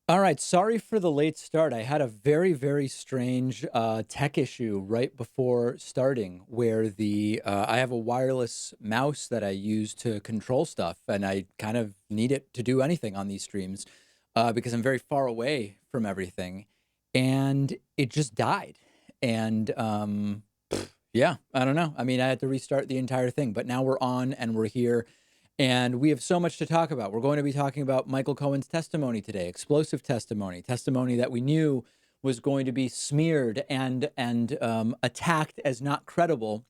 All right, sorry for the late start. I had a very, very strange tech issue right before starting where I have a wireless mouse that I use to control stuff, and I kind of need it to do anything on these streams because I'm very far away from everything, and it just died. And yeah, I don't know. I mean, I had to restart the entire thing, but now we're on and we're here. And we have so much to talk about. We're going to be talking about Michael Cohen's testimony today, explosive testimony, testimony that we knew was going to be smeared and attacked as not credible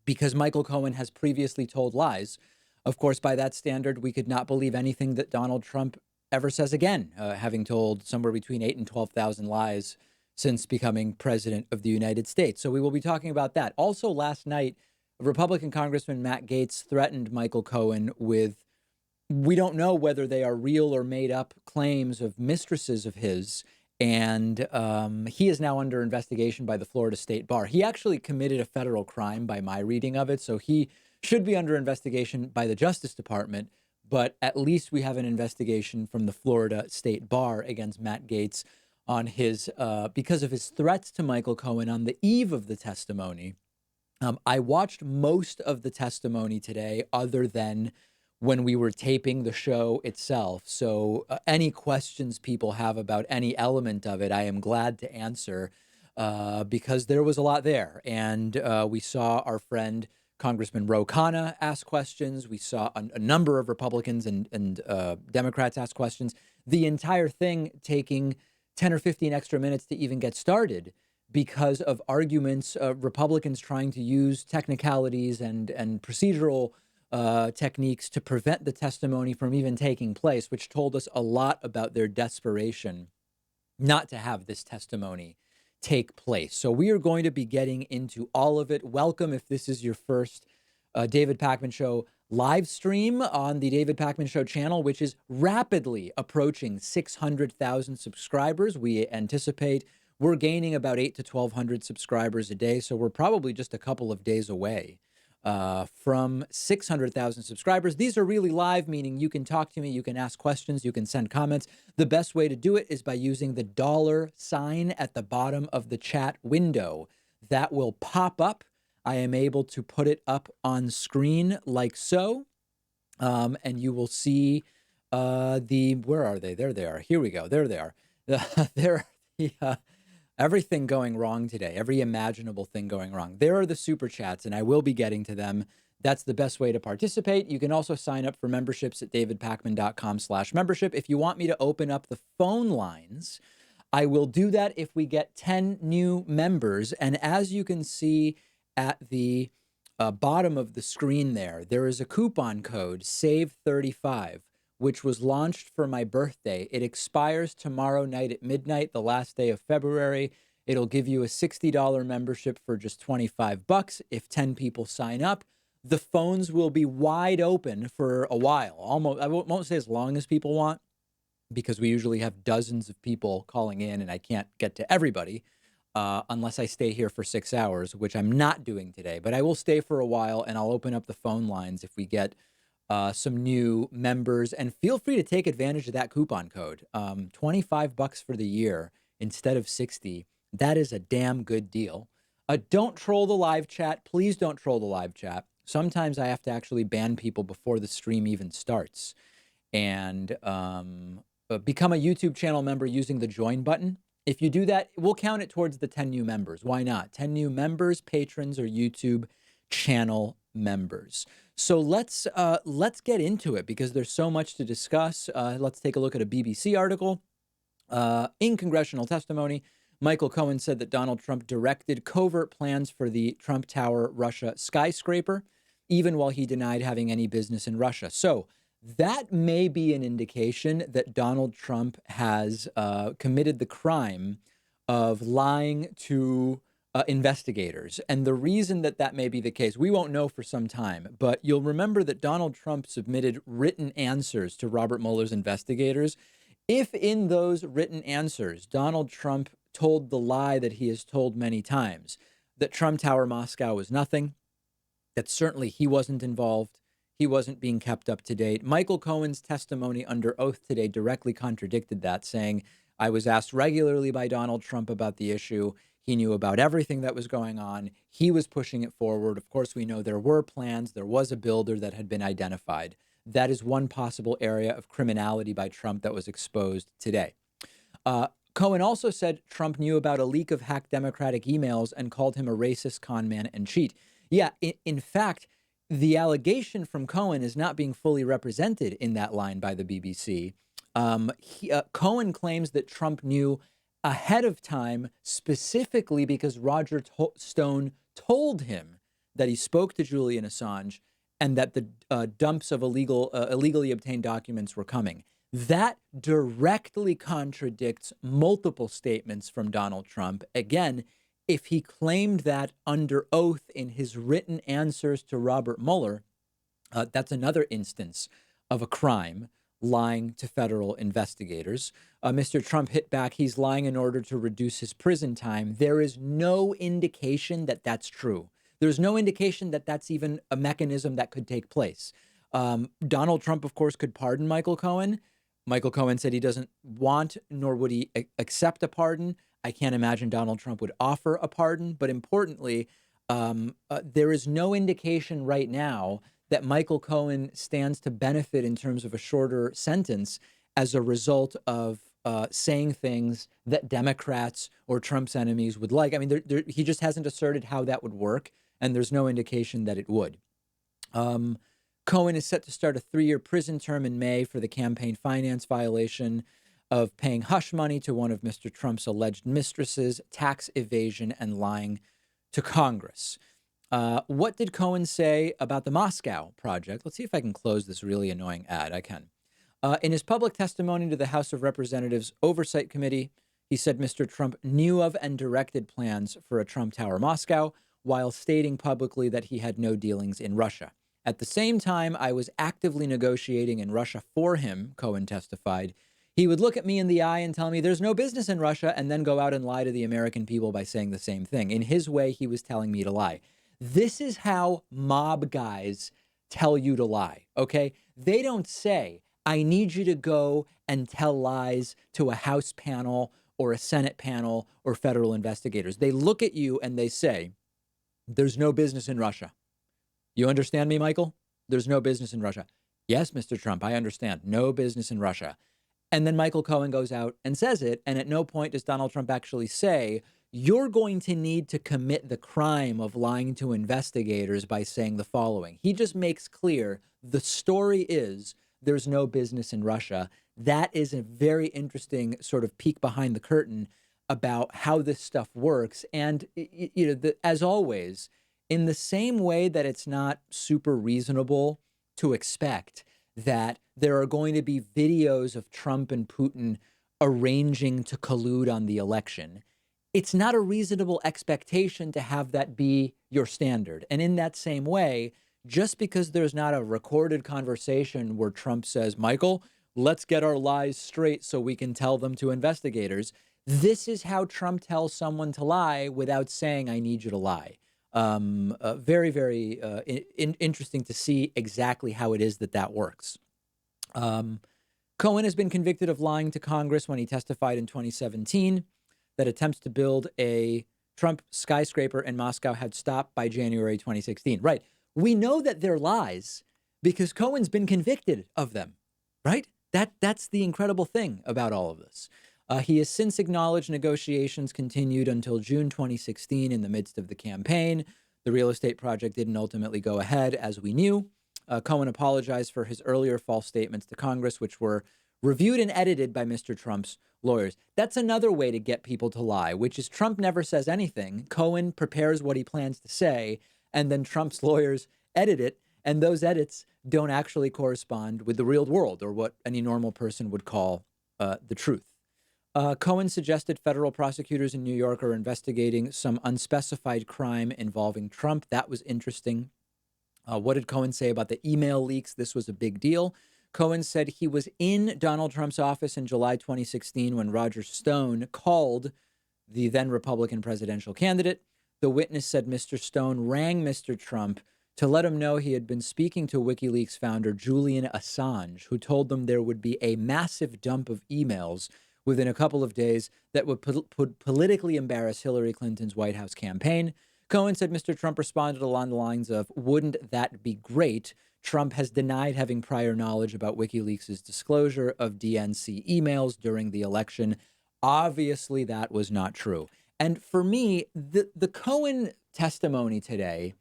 because Michael Cohen has previously told lies. Of course, by that standard, we could not believe anything that Donald Trump ever says again, having told somewhere between 8 and 12,000 lies since becoming president of the United States. So we will be talking about that. Also, last night, Republican Congressman Matt Gaetz threatened Michael Cohen with, we don't know whether they are real or made up claims of mistresses of his. And he is now under investigation by the Florida State Bar. He actually committed a federal crime by my reading of it. So he should be under investigation by the Justice Department. But at least we have an investigation from the Florida State Bar against Matt Gaetz on his because of his threats to Michael Cohen on the eve of the testimony. I watched most of the testimony today, other than when we were taping the show itself. So any questions people have about any element of it, I am glad to answer because there was a lot there. And we saw our friend Congressman Ro Khanna ask questions. We saw a number of Republicans and Democrats ask questions. The entire thing taking 10 or 15 extra minutes to even get started because of arguments, Republicans trying to use technicalities and procedural techniques to prevent the testimony from even taking place, which told us a lot about their desperation not to have this testimony take place. So we are going to be getting into all of it. Welcome if this is your first David Pakman Show live stream on the David Pakman Show channel, which is rapidly approaching 600,000 subscribers. We anticipate we're gaining about 8 to 1,200 subscribers a day, so we're probably just a couple of days away from 600,000 subscribers. These are really live, meaning you can talk to me, you can ask questions, you can send comments. The best way to do it is by using the dollar sign at the bottom of the chat window. That will pop up. I am able to put it up on screen like so, and you will see where are they? There they are. Here we go. There they are. There, the, everything going wrong today, every imaginable thing going wrong. There are the super chats, and I will be getting to them. That's the best way to participate. You can also sign up for memberships at davidpakman.com/membership. If you want me to open up the phone lines, I will do that if we get 10 new members. And as you can see at the bottom of the screen there is a coupon code, SAVE35, which was launched for my birthday. It expires tomorrow night at midnight, the last day of February. It'll give you a $60 membership for just $25 if 10 people sign up. The phones will be wide open for a while. Almost, I won't say as long as people want, because we usually have dozens of people calling in and I can't get to everybody unless I stay here for 6 hours, which I'm not doing today. But I will stay for a while and I'll open up the phone lines if we get some new members. And feel free to take advantage of that coupon code. $25 for the year instead of 60. That is a damn good deal. Don't troll the live chat. Please don't troll the live chat. Sometimes I have to actually ban people before the stream even starts. And become a YouTube channel member using the join button. If you do that, we'll count it towards the 10 new members. Why not? 10 new members, patrons, or YouTube channel members. So let's get into it because there's so much to discuss. Let's take a look at a BBC article. In congressional testimony, Michael Cohen said that Donald Trump directed covert plans for the Trump Tower Russia skyscraper, even while he denied having any business in Russia. So that may be an indication that Donald Trump has committed the crime of lying to investigators. And the reason that that may be the case, we won't know for some time, but you'll remember that Donald Trump submitted written answers to Robert Mueller's investigators. If in those written answers, Donald Trump told the lie that he has told many times, that Trump Tower Moscow was nothing, that certainly he wasn't involved, he wasn't being kept up to date. Michael Cohen's testimony under oath today directly contradicted that, saying, I was asked regularly by Donald Trump about the issue. He knew about everything that was going on. He was pushing it forward. Of course, we know there were plans. There was a builder that had been identified. That is one possible area of criminality by Trump that was exposed today. Cohen also said Trump knew about a leak of hacked Democratic emails and called him a racist con man and cheat. Yeah, in fact, the allegation from Cohen is not being fully represented in that line by the BBC. Cohen claims that Trump knew ahead of time, specifically because Roger Stone told him that he spoke to Julian Assange and that the dumps of illegally obtained documents were coming. That directly contradicts multiple statements from Donald Trump. Again, if he claimed that under oath in his written answers to Robert Mueller, that's another instance of a crime, lying to federal investigators. Mr. Trump hit back, he's lying in order to reduce his prison time. There is no indication that that's true. There's no indication that that's even a mechanism that could take place. Donald Trump, of course, could pardon Michael Cohen. Michael Cohen said he doesn't want, nor would he accept a pardon. I can't imagine Donald Trump would offer a pardon. But importantly, there is no indication right now that Michael Cohen stands to benefit in terms of a shorter sentence as a result of saying things that Democrats or Trump's enemies would like. I mean, he just hasn't asserted how that would work, and there's no indication that it would. Cohen is set to start a 3-year prison term in May for the campaign finance violation of paying hush money to one of Mr. Trump's alleged mistresses, tax evasion, and lying to Congress. What did Cohen say about the Moscow project? Let's see if I can close this really annoying ad. I can. In his public testimony to the House of Representatives Oversight Committee, he said Mr. Trump knew of and directed plans for a Trump Tower Moscow, while stating publicly that he had no dealings in Russia. At the same time, I was actively negotiating in Russia for him, Cohen testified. He would look at me in the eye and tell me there's no business in Russia, and then go out and lie to the American people by saying the same thing. In his way, he was telling me to lie. This is how mob guys tell you to lie, okay? They don't say, I need you to go and tell lies to a House panel or a Senate panel or federal investigators. They look at you and they say, there's no business in Russia. You understand me, Michael? There's no business in Russia. Yes, Mr. Trump, I understand. No business in Russia. And then Michael Cohen goes out and says it. And at no point does Donald Trump actually say, you're going to need to commit the crime of lying to investigators by saying the following. He just makes clear the story is there's no business in Russia. That is a very interesting sort of peek behind the curtain about how this stuff works. And, as always, in the same way that it's not super reasonable to expect that there are going to be videos of Trump and Putin arranging to collude on the election, it's not a reasonable expectation to have that be your standard. And in that same way, just because there's not a recorded conversation where Trump says, Michael, let's get our lies straight so we can tell them to investigators, this is how Trump tells someone to lie without saying, I need you to lie. Very, very interesting to see exactly how it is that works. Cohen has been convicted of lying to Congress when he testified in 2017 that attempts to build a Trump skyscraper in Moscow had stopped by January 2016. Right. We know that they're lies because Cohen's been convicted of them. Right. That's the incredible thing about all of this. He has since acknowledged negotiations continued until June 2016 in the midst of the campaign. The real estate project didn't ultimately go ahead, as we knew. Cohen apologized for his earlier false statements to Congress, which were reviewed and edited by Mr. Trump's lawyers. That's another way to get people to lie, which is Trump never says anything. Cohen prepares what he plans to say, and then Trump's lawyers edit it, and those edits don't actually correspond with the real world or what any normal person would call the truth. Cohen suggested federal prosecutors in New York are investigating some unspecified crime involving Trump. That was interesting. What did Cohen say about the email leaks? This was a big deal. Cohen said he was in Donald Trump's office in July 2016 when Roger Stone called the then Republican presidential candidate. The witness said Mr. Stone rang Mr. Trump to let him know he had been speaking to WikiLeaks founder Julian Assange, who told them there would be a massive dump of emails within a couple of days that would politically embarrass Hillary Clinton's White House campaign. Cohen said Mr. Trump responded along the lines of, "Wouldn't that be great?" Trump has denied having prior knowledge about WikiLeaks' disclosure of DNC emails during the election. Obviously, that was not true. And for me, the Cohen testimony today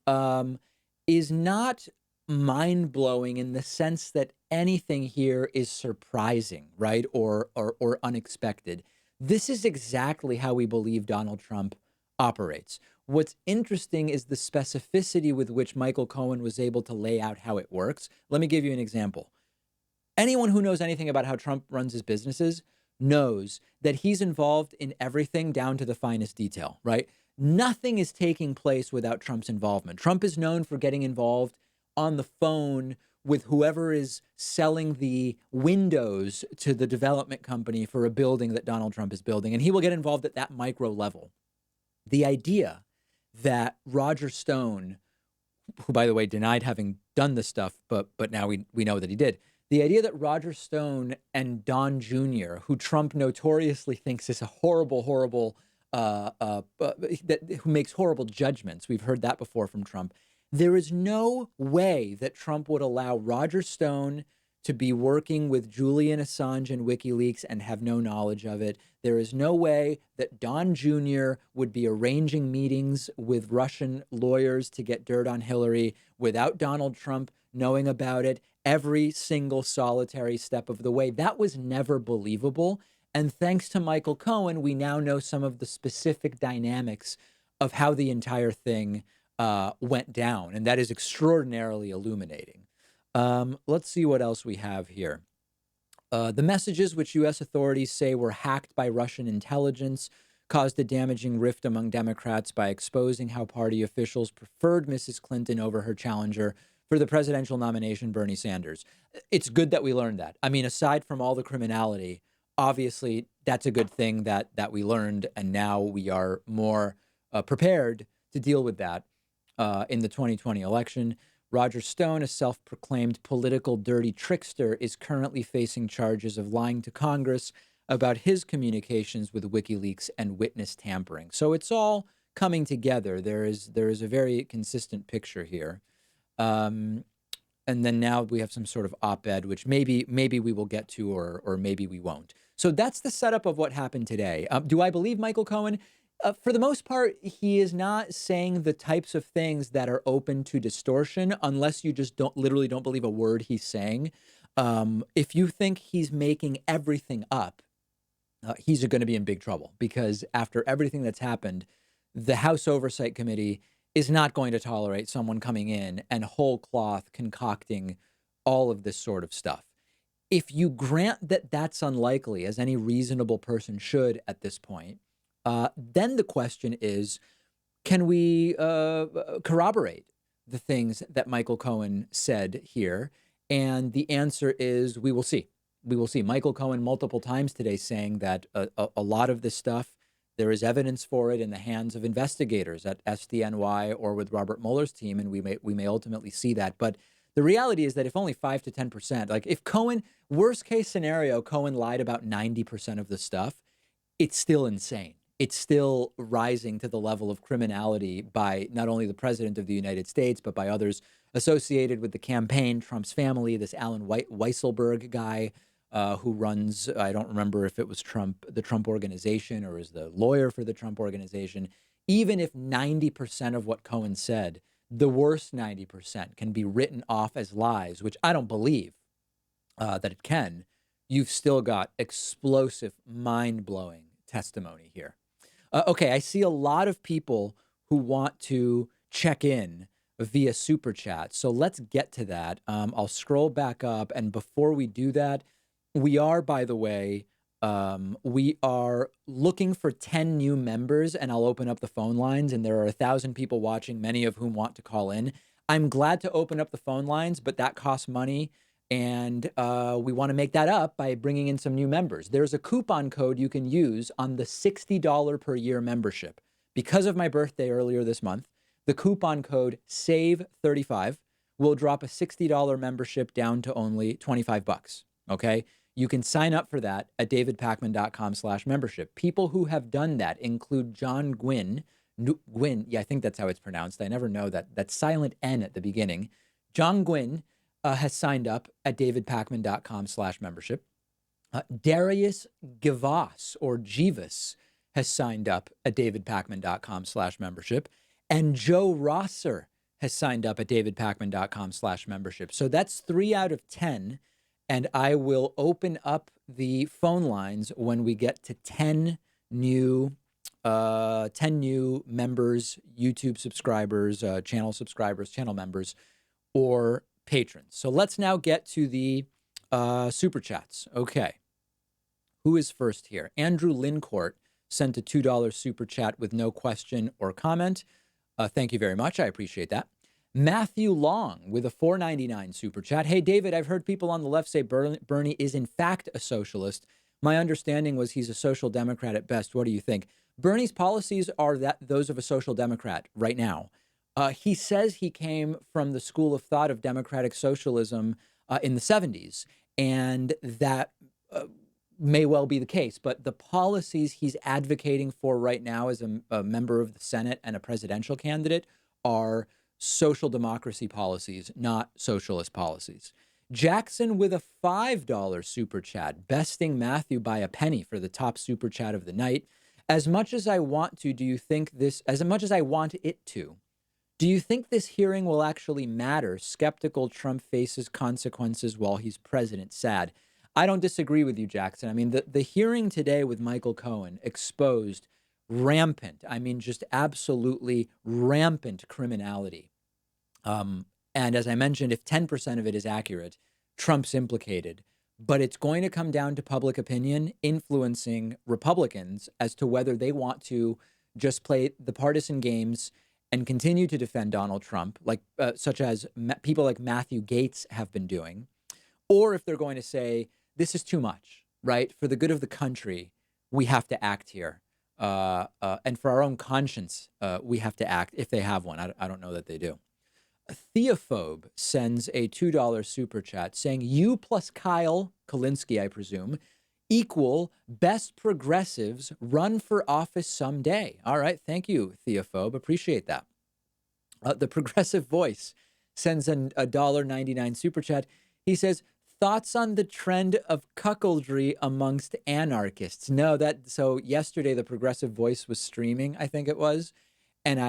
um, is not mind blowing in the sense that anything here is surprising, right? Or unexpected. This is exactly how we believe Donald Trump operates. What's interesting is the specificity with which Michael Cohen was able to lay out how it works. Let me give you an example. Anyone who knows anything about how Trump runs his businesses knows that he's involved in everything down to the finest detail, right? Nothing is taking place without Trump's involvement. Trump is known for getting involved on the phone with whoever is selling the windows to the development company for a building that Donald Trump is building, and he will get involved at that micro level. The idea that Roger Stone, who, by the way, denied having done this stuff, but now we know that he did. The idea that Roger Stone and Don Jr., who Trump notoriously thinks is a horrible, who makes horrible judgments. We've heard that before from Trump. There is no way that Trump would allow Roger Stone to be working with Julian Assange and WikiLeaks and have no knowledge of it. There is no way that Don Jr. would be arranging meetings with Russian lawyers to get dirt on Hillary without Donald Trump knowing about it every single solitary step of the way. That was never believable. And thanks to Michael Cohen, we now know some of the specific dynamics of how the entire thing went down. And that is extraordinarily illuminating. Let's see what else we have here. The messages which U.S. authorities say were hacked by Russian intelligence caused a damaging rift among Democrats by exposing how party officials preferred Mrs. Clinton over her challenger for the presidential nomination, Bernie Sanders. It's good that we learned that. I mean, aside from all the criminality, obviously that's a good thing that we learned, and now we are more prepared to deal with that in the 2020 election. Roger Stone, a self-proclaimed political dirty trickster, is currently facing charges of lying to Congress about his communications with WikiLeaks and witness tampering. So it's all coming together. There is a very consistent picture here. And then now we have some sort of op-ed, which maybe we will get to, or maybe we won't. So that's the setup of what happened today. Do I believe Michael Cohen? For the most part, he is not saying the types of things that are open to distortion unless you just don't believe a word he's saying. If you think he's making everything up, he's going to be in big trouble, because after everything that's happened, the House Oversight Committee is not going to tolerate someone coming in and whole cloth concocting all of this sort of stuff. If you grant that that's unlikely, as any reasonable person should at this point, then the question is, can we corroborate the things that Michael Cohen said here? And the answer is, we will see. We will see. Michael Cohen multiple times today saying that a lot of this stuff, there is evidence for it in the hands of investigators at SDNY or with Robert Mueller's team, and we may ultimately see that. But the reality is that if only 5 to 10%, like if Cohen, worst case scenario, Cohen lied about 90% of the stuff, it's still insane. It's still rising to the level of criminality by not only the president of the United States, but by others associated with the campaign, Trump's family, this Alan Weisselberg guy who runs, I don't remember if it was the Trump organization, or is the lawyer for the Trump organization. Even if 90% of what Cohen said, the worst 90%, can be written off as lies, which I don't believe that it can, you've still got explosive, mind-blowing testimony here. Okay, I see a lot of people who want to check in via Super Chat. So let's get to that. I'll scroll back up. And before we do that, we are, by the way, we are looking for 10 new members, and I'll open up the phone lines. And there are 1,000 people watching, many of whom want to call in. I'm glad to open up the phone lines, but that costs money. And we want to make that up by bringing in some new members. There's a coupon code you can use on the $60 per year membership. Because of my birthday earlier this month, the coupon code SAVE35 will drop a $60 membership down to only 25 bucks. Okay. You can sign up for that at davidpakman.com/membership. People who have done that include John Gwynn. Gwynn, yeah, I think that's how it's pronounced. I never know that silent N at the beginning. John Gwynn has signed up at davidpakman.com/membership. Darius Givas or Jivas has signed up at davidpakman.com/membership. And Joe Rosser has signed up at davidpakman.com/membership. So that's 3 out of 10. And I will open up the phone lines when we get to 10 new members, YouTube subscribers, channel subscribers, channel members, or patrons. So let's now get to the super chats. Okay. Who is first here? Andrew Lincourt sent a $2 super chat with no question or comment. Thank you very much. I appreciate that. Matthew Long with a $4.99 super chat. Hey, David, I've heard people on the left say Bernie is in fact a socialist. My understanding was he's a social democrat at best. What do you think? Bernie's policies are those of a social democrat right now. He says he came from the school of thought of democratic socialism in the 70s, and that may well be the case. But the policies he's advocating for right now as a member of the Senate and a presidential candidate are social democracy policies, not socialist policies. Jackson with a $5 super chat, besting Matthew by a penny for the top super chat of the night. As much as I want to, do you think this, as much as I want it to, do you think this hearing will actually matter? Skeptical Trump faces consequences while he's president. Sad. I don't disagree with you, Jackson. I mean, the hearing today with Michael Cohen exposed rampant, I mean, just absolutely rampant criminality. And as I mentioned, if 10% of it is accurate, Trump's implicated. But it's going to come down to public opinion influencing Republicans as to whether they want to just play the partisan games and continue to defend Donald Trump, like such as people like Matthew Gaetz have been doing, or if they're going to say, this is too much, right? For the good of the country, we have to act here. And for our own conscience, we have to act if they have one. I don't know that they do. Theophobe sends a $2 super chat saying, you plus Kyle Kulinski, I presume, equal best progressives run for office someday. All right. Thank you, Theophobe. Appreciate that. The Progressive Voice sends a $1.99 super chat. He says, thoughts on the trend of cuckoldry amongst anarchists? No, so yesterday the Progressive Voice was streaming, I think it was, and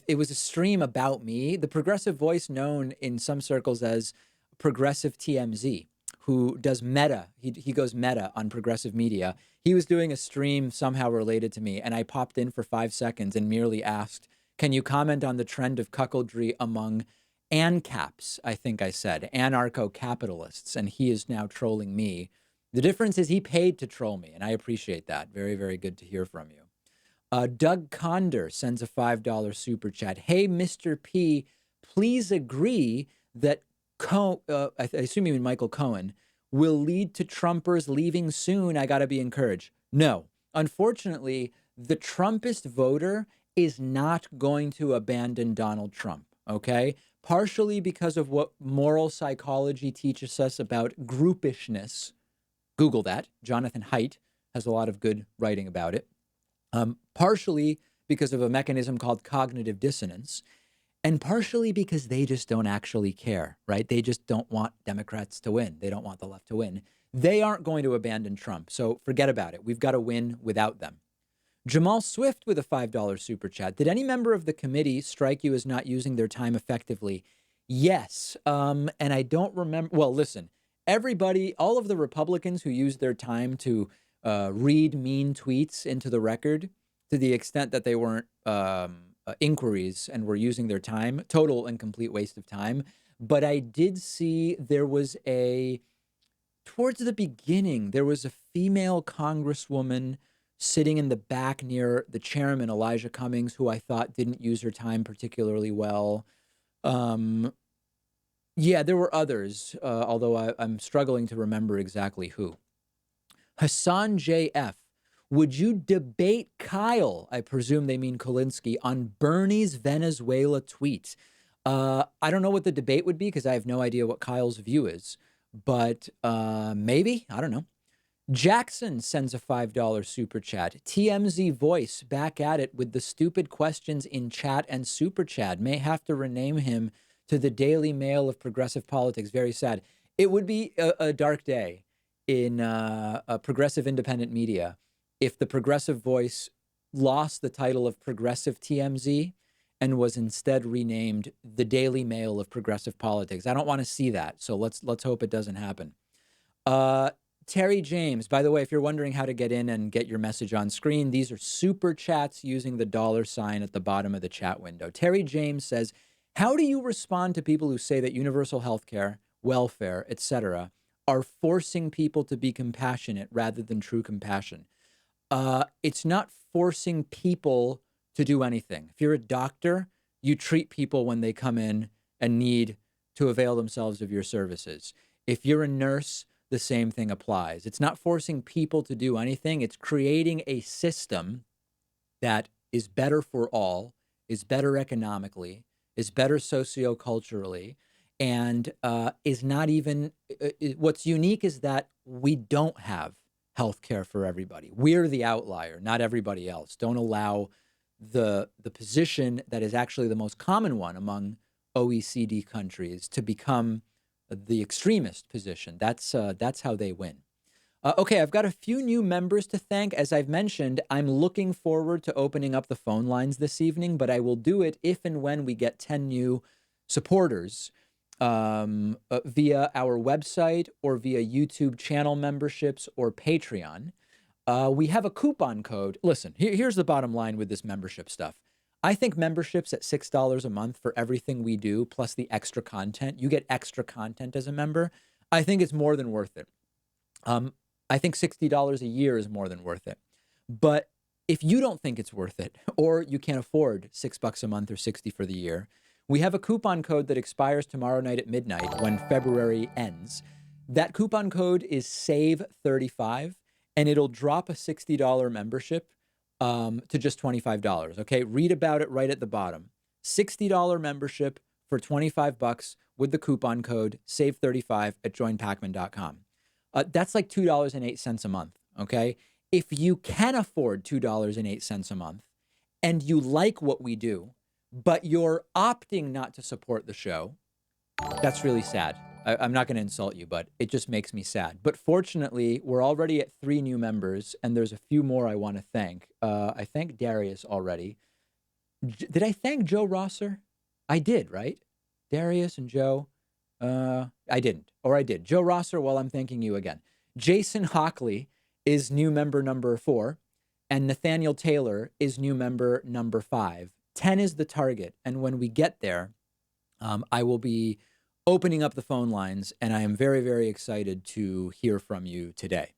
it was a stream about me. The Progressive Voice, known in some circles as Progressive TMZ, who does meta. He goes meta on progressive media. He was doing a stream somehow related to me, and I popped in for 5 seconds and merely asked, can you comment on the trend of cuckoldry among ANCAPs, I think I said, anarcho-capitalists, and he is now trolling me. The difference is he paid to troll me, and I appreciate that. Very, very good to hear from you. Doug Conder sends a $5 super chat. Hey, Mr. P, please agree that I assume you mean Michael Cohen, will lead to Trumpers leaving soon. I got to be encouraged. No, unfortunately, the Trumpist voter is not going to abandon Donald Trump, okay? Partially because of what moral psychology teaches us about groupishness. Google that. Jonathan Haidt has a lot of good writing about it. Partially because of a mechanism called cognitive dissonance, and partially because they just don't actually care, right? They just don't want Democrats to win. They don't want the left to win. They aren't going to abandon Trump, so forget about it. We've got to win without them. Jamal Swift with a $5 super chat. Did any member of the committee strike you as not using their time effectively? Yes, and I don't remember. Well, listen, everybody, all of the Republicans who used their time to read mean tweets into the record, to the extent that they weren't inquiries and were using their time, total and complete waste of time. But I did see towards the beginning, there was a female congresswoman sitting in the back near the chairman, Elijah Cummings, who I thought didn't use her time particularly well. Yeah, there were others, although I'm struggling to remember exactly who. Hassan JF Would you debate Kyle, I presume they mean Kolinsky, on Bernie's Venezuela tweet? I don't know what the debate would be because I have no idea what Kyle's view is, but maybe, I don't know. Jackson sends a $5 super chat. TMZ Voice back at it with the stupid questions in chat and super chat. May have to rename him to the Daily Mail of progressive politics. Very sad. It would be a dark day in a progressive independent media if the Progressive Voice lost the title of Progressive TMZ and was instead renamed the Daily Mail of progressive politics. I don't want to see that, so let's hope it doesn't happen. Terry James, by the way, if you're wondering how to get in and get your message on screen, these are super chats using the $ at the bottom of the chat window. Terry James says, how do you respond to people who say that universal health care, welfare, etc., are forcing people to be compassionate rather than true compassion? It's not forcing people to do anything. If you're a doctor, you treat people when they come in and need to avail themselves of your services. If you're a nurse, the same thing applies. It's not forcing people to do anything. It's creating a system that is better for all, is better economically, is better socioculturally, and is not even, what's unique is that we don't have healthcare for everybody. We're the outlier, not everybody else. Don't allow the position that is actually the most common one among OECD countries to become the extremist position. That's how they win. Okay, I've got a few new members to thank. As I've mentioned, I'm looking forward to opening up the phone lines this evening, but I will do it if and when we get 10 new supporters via our website or via YouTube channel memberships or Patreon. We have a coupon code. Listen, here's the bottom line with this membership stuff. I think memberships at $6 a month for everything we do, plus the extra content, you get extra content as a member. I think it's more than worth it. I think $60 a year is more than worth it. But if you don't think it's worth it, or you can't afford $6 a month or 60 for the year, we have a coupon code that expires tomorrow night at midnight when February ends. That coupon code is SAVE35, and it'll drop a $60 membership to just $25. Okay, read about it right at the bottom. $60 membership for $25 with the coupon code SAVE35 at joinpacman.com. That's like $2.08 a month. Okay, if you can afford $2.08 a month and you like what we do, but you're opting not to support the show, that's really sad. I'm not going to insult you, but it just makes me sad. But fortunately, we're already at 3 new members, and there's a few more I want to thank. I thanked Darius already. Did I thank Joe Rosser? I did, right? Darius and Joe. I didn't, or I did. Joe Rosser, well, I'm thanking you again. Jason Hockley is new member number 4, and Nathaniel Taylor is new member number 5. 10 is the target, and when we get there, I will be opening up the phone lines, and I am very, very excited to hear from you today.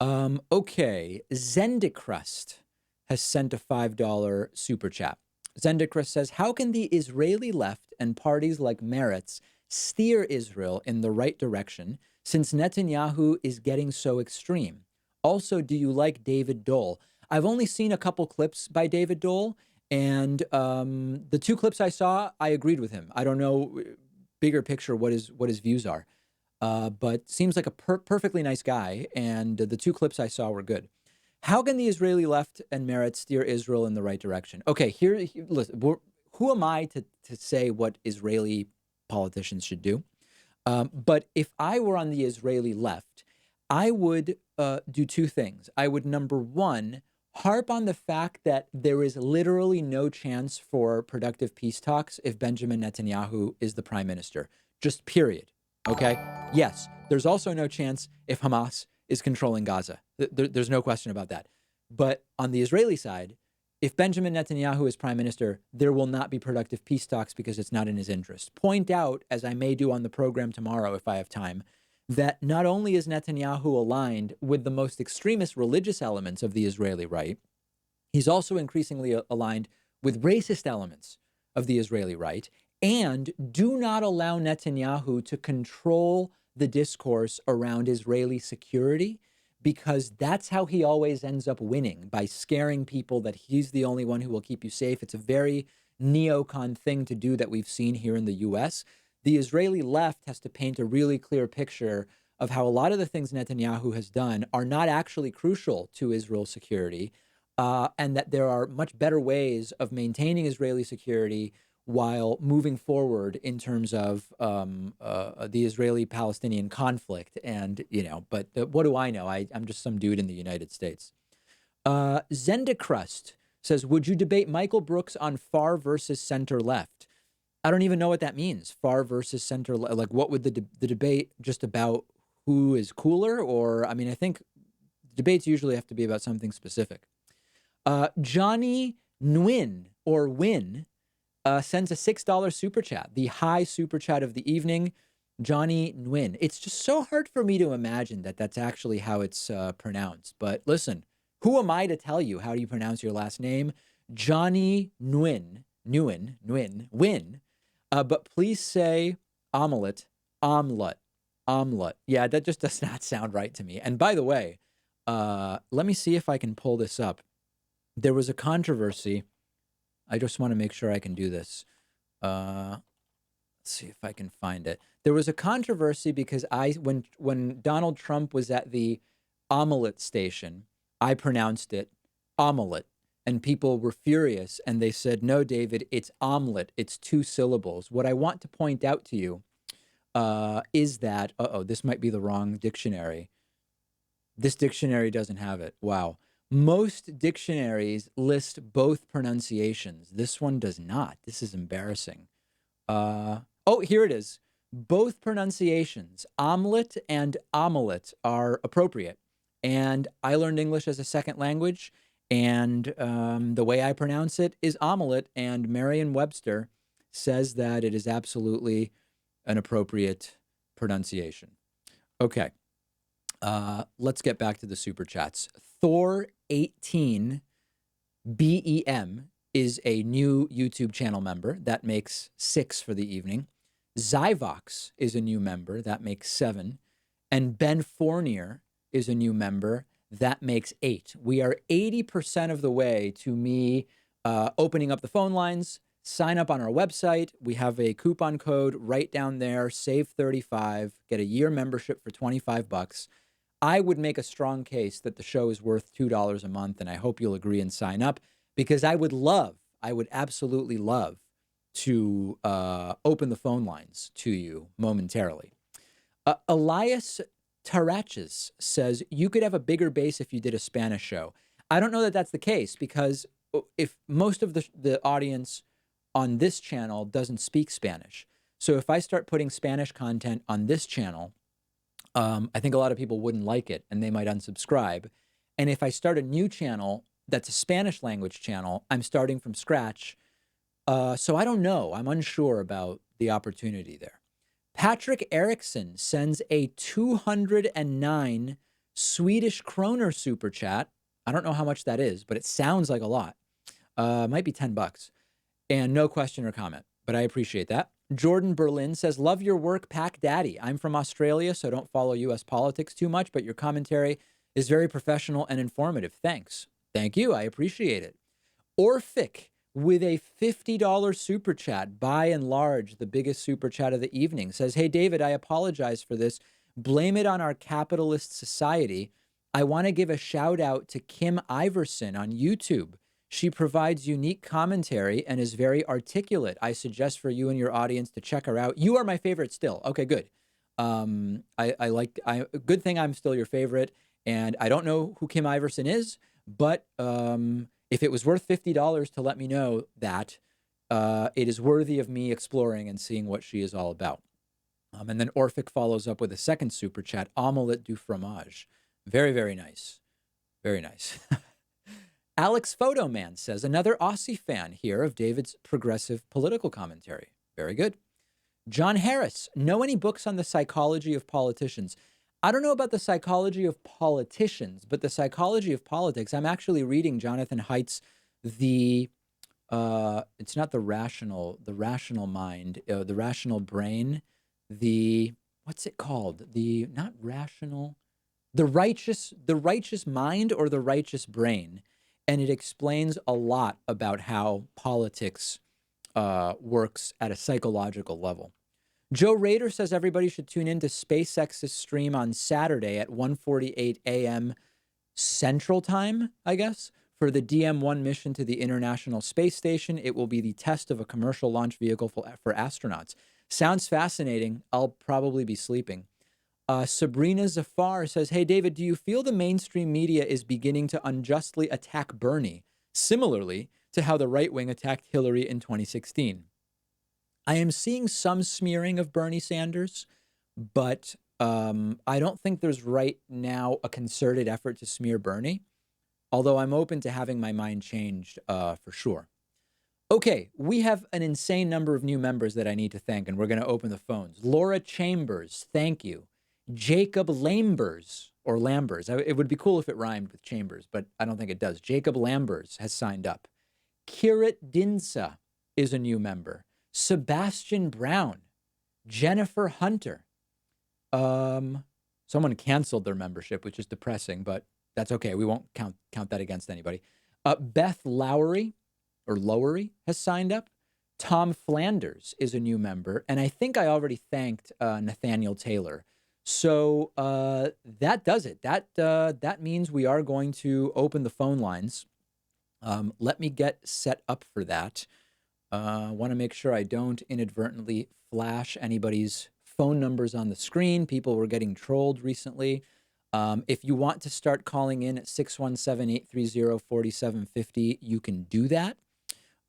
Okay, Zendicrust has sent a $5 super chat. Zendicrust says, how can the Israeli left and parties like Meretz steer Israel in the right direction since Netanyahu is getting so extreme? Also, do you like David Dole? I've only seen a couple clips by David Dole, and the 2 clips I saw, I agreed with him. I don't know, bigger picture, what his views are. But seems like a perfectly nice guy, and the 2 clips I saw were good. How can the Israeli left and Meretz steer Israel in the right direction? Okay, here listen, who am I to say what Israeli politicians should do? But if I were on the Israeli left, I would do 2 things. I would, number 1, harp on the fact that there is literally no chance for productive peace talks if Benjamin Netanyahu is the prime minister. Just period. Okay? Yes, there's also no chance if Hamas is controlling Gaza. There's no question about that. But on the Israeli side, if Benjamin Netanyahu is prime minister, there will not be productive peace talks because it's not in his interest. Point out, as I may do on the program tomorrow if I have time, that not only is Netanyahu aligned with the most extremist religious elements of the Israeli right, he's also increasingly aligned with racist elements of the Israeli right. And do not allow Netanyahu to control the discourse around Israeli security, because that's how he always ends up winning, by scaring people that he's the only one who will keep you safe. It's a very neocon thing to do that we've seen here in the US. The Israeli left has to paint a really clear picture of how a lot of the things Netanyahu has done are not actually crucial to Israel's security, and that there are much better ways of maintaining Israeli security while moving forward in terms of the Israeli-Palestinian conflict. And, but what do I know? I'm just some dude in the United States. Zendicrust says, would you debate Michael Brooks on far versus center left? I don't even know what that means. Far versus center. Like, what would the debate just about who is cooler? Or, I mean, I think debates usually have to be about something specific. Johnny Nguyen, or Win, sends a $6 super chat, the high super chat of the evening. Johnny Nguyen. It's just so hard for me to imagine that that's actually how it's pronounced. But listen, who am I to tell you how do you pronounce your last name? Johnny Nguyen. Win. But please say omelet. Yeah, that just does not sound right to me. And by the way, let me see if I can pull this up. There was a controversy. I just want to make sure I can do this. Let's see if I can find it. There was a controversy because when Donald Trump was at the omelet station, I pronounced it omelet. And people were furious, and they said, no, David, it's omelet. It's 2 syllables. What I want to point out to you is that, this might be the wrong dictionary. This dictionary doesn't have it. Wow. Most dictionaries list both pronunciations. This one does not. This is embarrassing. Here it is. Both pronunciations, omelet and omelet, are appropriate. And I learned English as a second language, and the way I pronounce it is omelet, and Merriam-Webster says that it is absolutely an appropriate pronunciation. Okay. Let's get back to the super chats. Thor18 BEM is a new YouTube channel member. That makes 6 for the evening. Zyvox is a new member. That makes 7. And Ben Fournier is a new member. That makes 8. We are 80% of the way to me opening up the phone lines. Sign up on our website. We have a coupon code right down there. Save 35. Get a year membership for $25. I would make a strong case that the show is worth $2 a month, and I hope you'll agree and sign up, because I would absolutely love to open the phone lines to you momentarily. Elias Taraches says, you could have a bigger base if you did a Spanish show. I don't know that that's the case, because if most of the audience on this channel doesn't speak Spanish. So if I start putting Spanish content on this channel, I think a lot of people wouldn't like it, and they might unsubscribe. And if I start a new channel that's a Spanish language channel, I'm starting from scratch. So I don't know. I'm unsure about the opportunity there. Patrick Erickson sends a 209 Swedish kroner super chat. I don't know how much that is, but it sounds like a lot. Might be $10. And no question or comment, but I appreciate that. Jordan Berlin says, love your work, Pack Daddy. I'm from Australia, so don't follow U.S. politics too much, but your commentary is very professional and informative. Thanks. Thank you. I appreciate it. Orphic with a $50 super chat, by and large, the biggest super chat of the evening, says, hey, David, I apologize for this. Blame it on our capitalist society. I want to give a shout out to Kim Iverson on YouTube. She provides unique commentary and is very articulate. I suggest for you and your audience to check her out. You are my favorite still. Okay, good. Good thing I'm still your favorite. And I don't know who Kim Iverson is, but if it was worth $50 to let me know that, it is worthy of me exploring and seeing what she is all about. And then Orphic follows up with a second super chat, omelette du fromage. Very, very nice. Very nice. Alex Photoman says, another Aussie fan here of David's progressive political commentary. Very good. John Harris, know any books on the psychology of politicians? I don't know about the psychology of politicians, but the psychology of politics. I'm actually reading Jonathan Haidt's it's not the rational mind, the rational brain, what's it called? Not rational. The righteous mind or the righteous brain, and it explains a lot about how politics works at a psychological level. Joe Rader says everybody should tune in to SpaceX's stream on Saturday at 1:48 a.m. Central Time, I guess, for the DM-1 mission to the International Space Station. It will be the test of a commercial launch vehicle for astronauts. Sounds fascinating. I'll probably be sleeping. Sabrina Zafar says, "Hey, David, do you feel the mainstream media is beginning to unjustly attack Bernie, similarly to how the right wing attacked Hillary in 2016? I am seeing some smearing of Bernie Sanders, but I don't think there's right now a concerted effort to smear Bernie, although I'm open to having my mind changed for sure." Okay, we have an insane number of new members that I need to thank, and we're going to open the phones. Laura Chambers, thank you. Jacob Lambers, or Lambers. It would be cool if it rhymed with Chambers, but I don't think it does. Jacob Lambers has signed up. Kirit Dinsa is a new member. Sebastian Brown, Jennifer Hunter. Someone canceled their membership, which is depressing, but that's okay. We won't count that against anybody. Beth Lowery has signed up. Tom Flanders is a new member, and I think I already thanked Nathaniel Taylor. So that does it. That means we are going to open the phone lines. Let me get set up for that. I want to make sure I don't inadvertently flash anybody's phone numbers on the screen. People were getting trolled recently. If you want to start calling in at 617-830-4750, you can do that.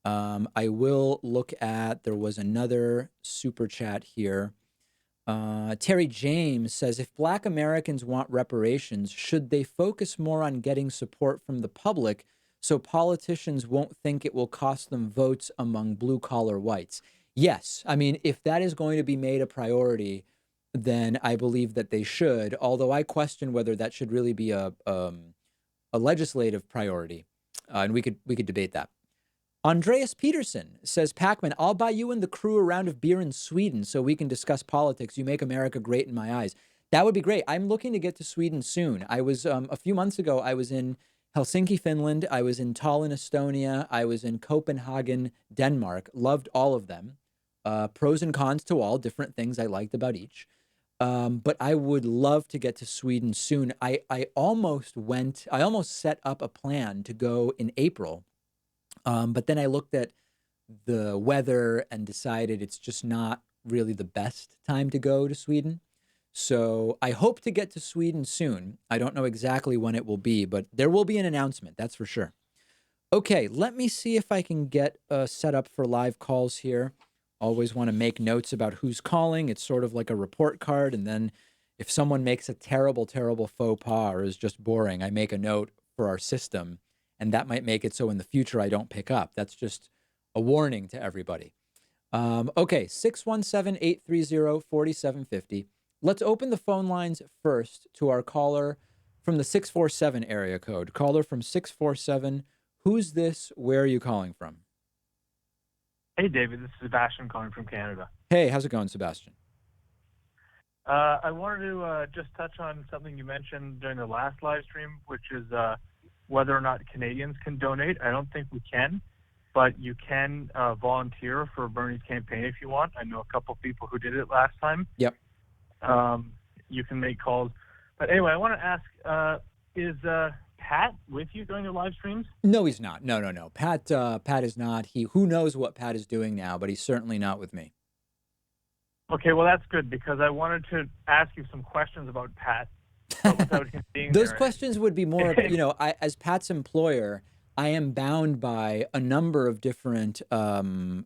I will look at, there was another super chat here. Terry James says, if Black Americans want reparations, should they focus more on getting support from the public so politicians won't think it will cost them votes among blue-collar whites? Yes. I mean, if that is going to be made a priority, then I believe that they should, although I question whether that should really be a legislative priority. And we could debate that. Andreas Peterson says, Pacman, I'll buy you and the crew a round of beer in Sweden so we can discuss politics. You make America great in my eyes. That would be great. I'm looking to get to Sweden soon. I was, a few months ago, I was in Helsinki, Finland. I was in Tallinn, Estonia. I was in Copenhagen, Denmark. Loved all of them. Pros and cons to all, different things I liked about each. But I would love to get to Sweden soon. I almost set up a plan to go in April. But then I looked at the weather and decided it's just not really the best time to go to Sweden. So I hope to get to Sweden soon. I don't know exactly when it will be, but there will be an announcement, that's for sure. Okay, let me see if I can get set up for live calls here. Always want to make notes about who's calling. It's sort of like a report card. And then if someone makes a terrible, terrible faux pas or is just boring, I make a note for our system. And that might make it so in the future I don't pick up. That's just a warning to everybody. Okay, 617-830-4750. Let's open the phone lines first to our caller from the 647 area code. Caller from 647. Who's this? Where are you calling from? Hey, David. This is Sebastian calling from Canada. Hey, how's it going, Sebastian? I wanted to just touch on something you mentioned during the last live stream, which is whether or not Canadians can donate. I don't think we can, but you can volunteer for Bernie's campaign if you want. I know a couple people who did it last time. Yep. You can make calls. But anyway, I want to ask, is Pat with you during the live streams? No, he's not. No. Pat is not. Who knows what Pat is doing now, but he's certainly not with me. Okay, well, that's good, because I wanted to ask you some questions about Pat. Without him being Those there. questions would be more, as Pat's employer, I am bound by a number of different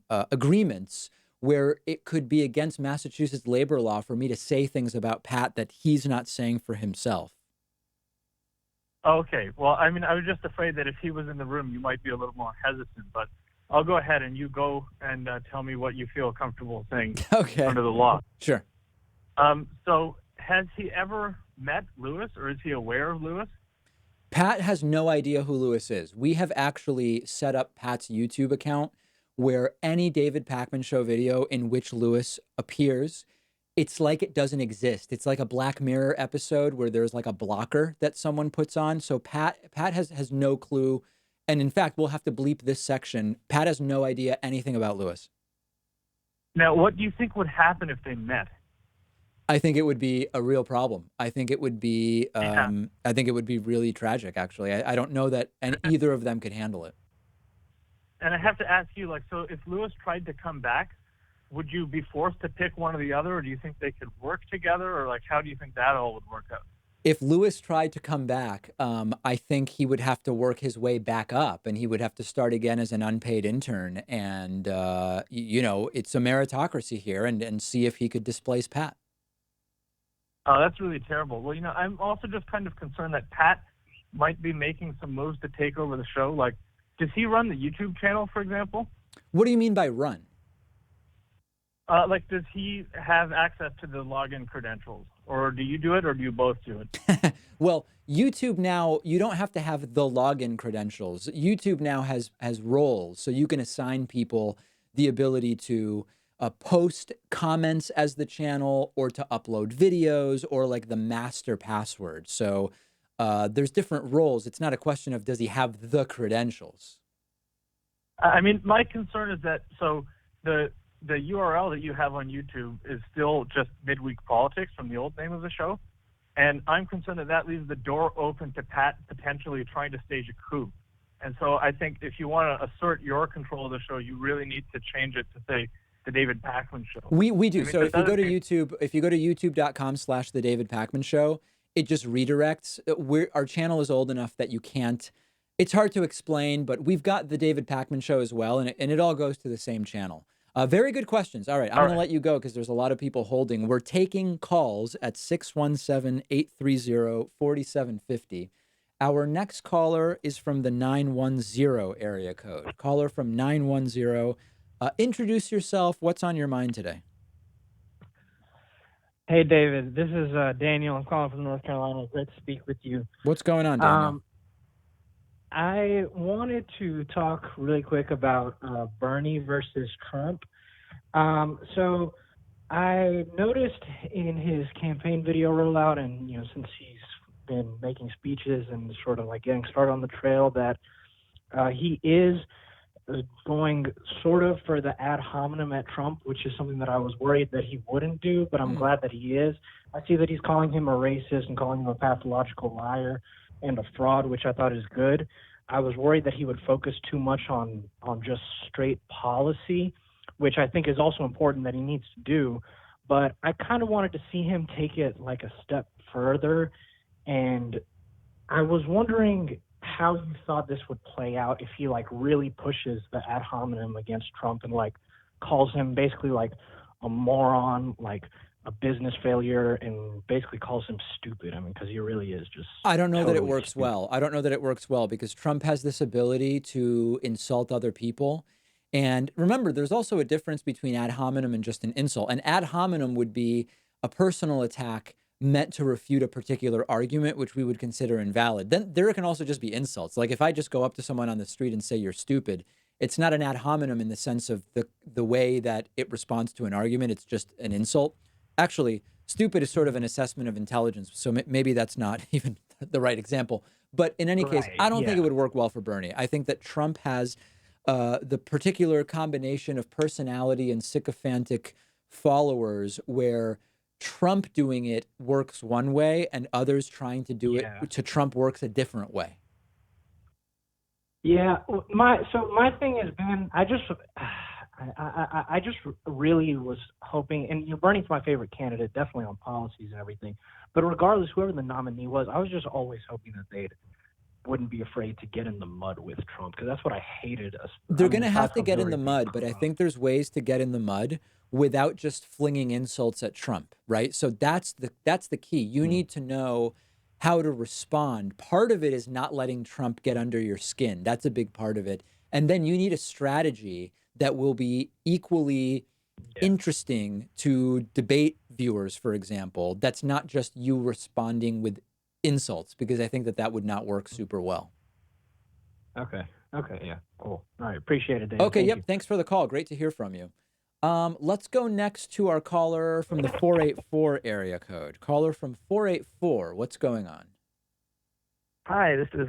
agreements where it could be against Massachusetts labor law for me to say things about Pat that he's not saying for himself. Okay. Well, I mean, I was just afraid that if he was in the room, you might be a little more hesitant, but I'll go ahead and you go and tell me what you feel comfortable saying under the law. Sure. So has he ever met Lewis, or is he aware of Lewis? Pat has no idea who Lewis is. We have actually set up Pat's YouTube account where any David Pacman Show video in which Lewis appears it's like it doesn't exist. It's like a Black Mirror episode where there's like a blocker that someone puts on. So Pat has no clue, and in fact, we'll have to bleep this section. Pat has no idea anything about Lewis. Now, what do you think would happen if they met? I think it would be a real problem. I think it would be Yeah. I think it would be really tragic. Actually, I don't know that and either of them could handle it. And I have to ask you, like, so if Lewis tried to come back, would you be forced to pick one or the other, or do you think they could work together, or like, how do you think that all would work out? If Lewis tried to come back, I think he would have to work his way back up, and he would have to start again as an unpaid intern. And you know, it's a meritocracy here, and see if he could displace Pat. Oh, that's really terrible. Well, I'm also just kind of concerned that Pat might be making some moves to take over the show. Like, does he run the YouTube channel, for example? What do you mean by run? Like, does he have access to the login credentials, or do you do it, or do you both do it? Well, YouTube now you don't have to have the login credentials. YouTube now has roles, so you can assign people the ability to post comments as the channel, or to upload videos, or like the master password. So there's different roles. It's not a question of does he have the credentials. I mean, my concern is that the URL that you have on YouTube is still just Midweek Politics from the old name of the show, and I'm concerned that leaves the door open to Pat potentially trying to stage a coup. And so I think if you want to assert your control of the show, you really need to change it to say the David Pakman Show. We do. I mean, So does that if you go to youtube.com/the David Pakman Show, it just redirects. Our channel is old enough that you can't. It's hard to explain, but we've got the David Pakman Show as well, and it all goes to the same channel. Very good questions. All right, I'm all going to right? let you go because there's a lot of people holding. We're taking calls at 617-830-4750. Our next caller is from the 910 area code. Caller from 910. Introduce yourself. What's on your mind today? Hey, David. This is Daniel. I'm calling from North Carolina. Great to speak with you. What's going on, Daniel? I wanted to talk really quick about Bernie versus Trump. So I noticed in his campaign video rollout, and since he's been making speeches and sort of like getting started on the trail, that he is going sort of for the ad hominem at Trump, which is something that I was worried that he wouldn't do, but I'm glad that he is. I see that he's calling him a racist and calling him a pathological liar and a fraud, which I thought is good. I was worried that he would focus too much on just straight policy, which I think is also important that he needs to do. But I kind of wanted to see him take it like a step further. And I was wondering how you thought this would play out if he like really pushes the ad hominem against Trump and like calls him basically like a moron, like a business failure, and basically calls him stupid. I mean, because he really is just. I don't know that it totally works stupid. well. I don't know that it works well because Trump has this ability to insult other people. And remember, there's also a difference between ad hominem and just an insult. An ad hominem would be a personal attack meant to refute a particular argument, which we would consider invalid. Then there can also just be insults. Like if I just go up to someone on the street and say you're stupid, it's not an ad hominem in the sense of the way that it responds to an argument. It's just an insult. Actually, stupid is sort of an assessment of intelligence. So maybe that's not even the right example. But in any case, Right. I don't think it Yeah. would work well for Bernie. I think that Trump has the particular combination of personality and sycophantic followers where Trump doing it works one way and others trying to do it Yeah. to Trump works a different way. Yeah. My thing has been I just really was hoping, and Bernie's my favorite candidate, definitely on policies and everything. But regardless, whoever the nominee was, I was just always hoping that they wouldn't be afraid to get in the mud with Trump, because that's what I hated. They're I going mean, to have aside to from get in Hillary the being mud, but I corrupt. think there's ways to get in the mud without just flinging insults at Trump, right? So that's the key. You Hmm. need to know how to respond. Part of it is not letting Trump get under your skin. That's a big part of it. And then you need a strategy that will be equally Yeah. interesting to debate viewers, for example. That's not just you responding with insults, because I think that would not work super well. Okay. Okay. Yeah. Cool. All right. Appreciate it, David. Okay, Thank yep. you. Thanks for the call. Great to hear from you. Let's go next to our caller from the 484 area code. Caller from 484, what's going on? Hi, this is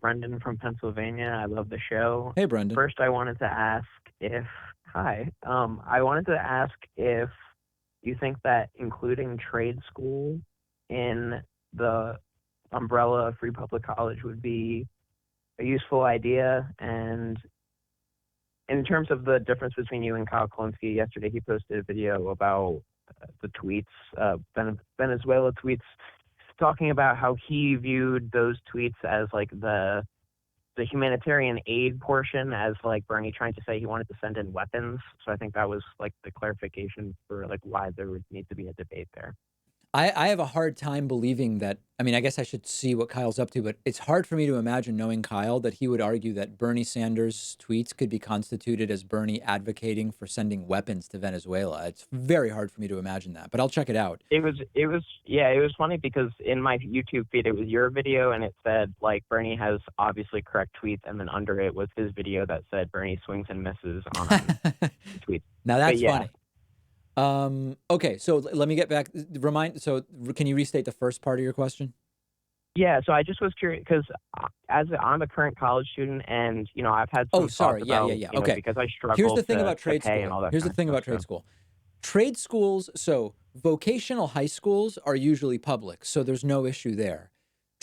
Brendan from Pennsylvania. I love the show. Hey, Brendan. First, I wanted to ask if I wanted to ask if you think that including trade school in the umbrella of free public college would be a useful idea. And in terms of the difference between you and Kyle Kalinske, yesterday he posted a video about the tweets, Venezuela tweets, talking about how he viewed those tweets as like the humanitarian aid portion, as like Bernie trying to say he wanted to send in weapons. So I think that was like the clarification for like why there would need to be a debate there. I have a hard time believing that. I mean, I guess I should see what Kyle's up to, but it's hard for me to imagine, knowing Kyle, that he would argue that Bernie Sanders' tweets could be constituted as Bernie advocating for sending weapons to Venezuela. It's very hard for me to imagine that, but I'll check it out. It was funny because in my YouTube feed it was your video and it said like Bernie has obviously correct tweets, and then under it was his video that said Bernie swings and misses on tweets. Now that's funny. Okay, so let me get back. So can you restate the first part of your question? Yeah, so I just was curious because I'm a current college student, and I've had some thoughts about, Okay, because I struggle. Here's the thing about trade school. school. Here's the thing about trade school. Trade schools, so vocational high schools are usually public, so there's no issue there.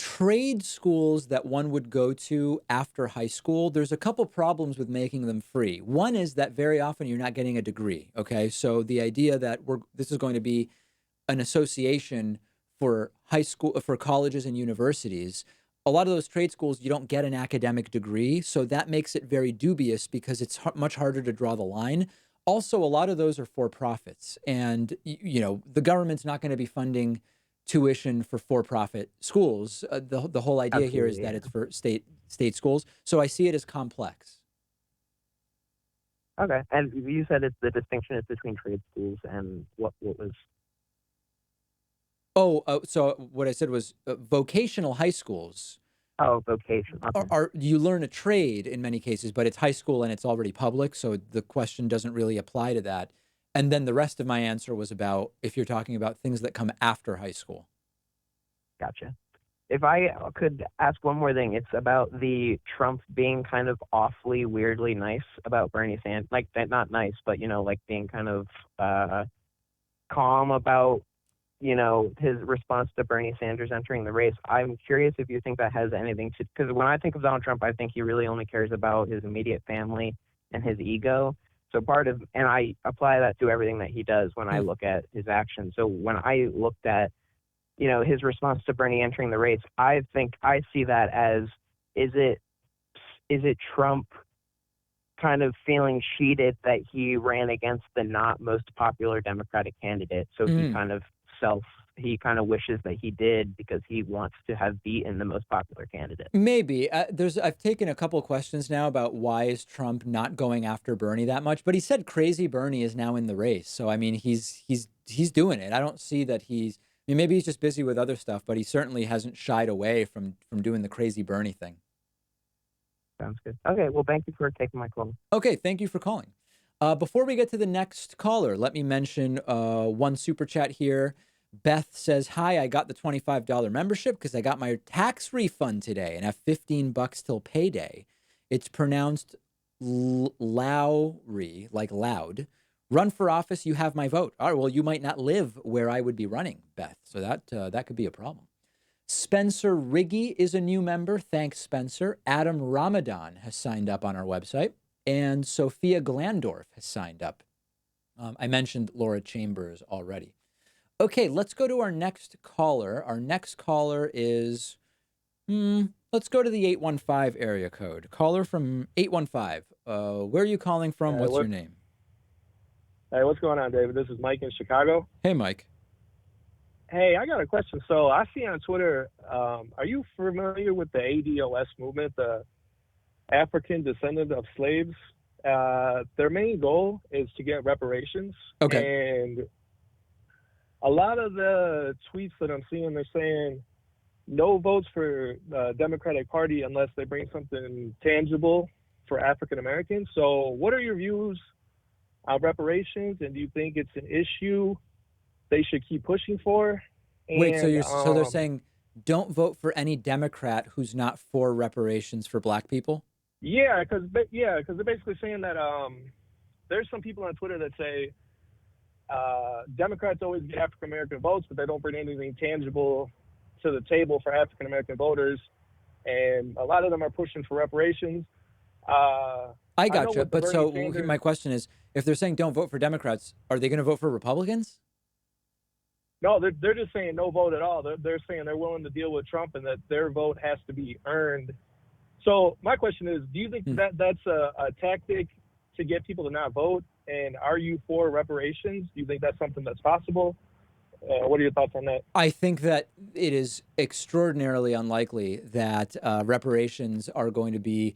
Trade schools that one would go to after high school, there's a couple problems with making them free. One is that very often you're not getting a degree, okay? So the idea that this is going to be an association for high school, for colleges and universities, a lot of those trade schools, you don't get an academic degree, so that makes it very dubious because it's much harder to draw the line. Also, a lot of those are for-profits, and the government's not going to be funding tuition for for-profit schools. The whole idea here is that it's for state schools. So I see it as complex. Okay, and you said the distinction is between trade schools and what was. So what I said was vocational high schools. Oh, vocation. Okay. You learn a trade in many cases, but it's high school and it's already public, so the question doesn't really apply to that. And then the rest of my answer was about if you're talking about things that come after high school. Gotcha. If I could ask one more thing, it's about the Trump being kind of awfully weirdly nice about Bernie Sanders, like not nice, but like being kind of calm about his response to Bernie Sanders entering the race. I'm curious if you think that has anything to, because when I think of Donald Trump, I think he really only cares about his immediate family and his ego. So and I apply that to everything that he does when I look at his actions. So when I looked at, his response to Bernie entering the race, I think I see that as, is it Trump kind of feeling cheated that he ran against the not most popular Democratic candidate? So he kind of wishes that he did because he wants to have beaten the most popular candidate. Maybe. I've taken a couple questions now about why is Trump not going after Bernie that much, but he said crazy Bernie is now in the race. So I mean, he's doing it. I don't see that maybe he's just busy with other stuff, but he certainly hasn't shied away from doing the crazy Bernie thing. Sounds good. Okay, well, thank you for taking my call. Okay, thank you for calling. Before we get to the next caller, let me mention one super chat here. Beth says, hi, I got the $25 membership because I got my tax refund today and have $15 till payday. It's pronounced Lowry, like loud. Run for office, you have my vote. All right, well, you might not live where I would be running, Beth, so that could be a problem. Spencer Riggy is a new member. Thanks, Spencer. Adam Ramadan has signed up on our website, and Sophia Glandorf has signed up. I mentioned Laura Chambers already. Okay, let's go to our next caller. Our next caller is, let's go to the 815 area code. Caller from 815. Where are you calling from? What's your name? Hey, what's going on, David? This is Mike in Chicago. Hey, Mike. Hey, I got a question. So I see on Twitter, are you familiar with the ADOS movement, the African Descendant of Slaves? Their main goal is to get reparations. Okay. And a lot of the tweets that I'm seeing, they're saying no votes for the Democratic Party unless they bring something tangible for African Americans. So what are your views on reparations, and do you think it's an issue they should keep pushing for? Wait, so And they're saying don't vote for any Democrat who's not for reparations for Black people? yeah, because they're basically saying that there's some people on Twitter that say Democrats always get African American votes, but they don't bring anything tangible to the table for African American voters, and a lot of them are pushing for reparations. I I know gotcha. with the But Bernie so Sanders, my question is, if they're saying don't vote for Democrats, are they going to vote for Republicans? no, they're just saying no vote at all. They're saying they're willing to deal with Trump and that their vote has to be earned. So my question is, do you think that that's a tactic to get people to not vote? And are you for reparations? Do you think that's something that's possible? What are your thoughts on that? I think that it is extraordinarily unlikely that reparations are going to be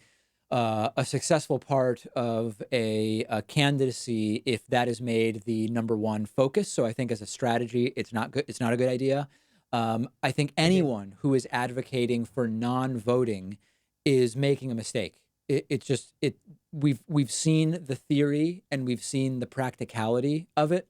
a successful part of a candidacy if that is made the number one focus. So I think as a strategy, it's not good. It's not a good idea. I think anyone who is advocating for non-voting is making a mistake. It's just we've seen the theory and we've seen the practicality of it.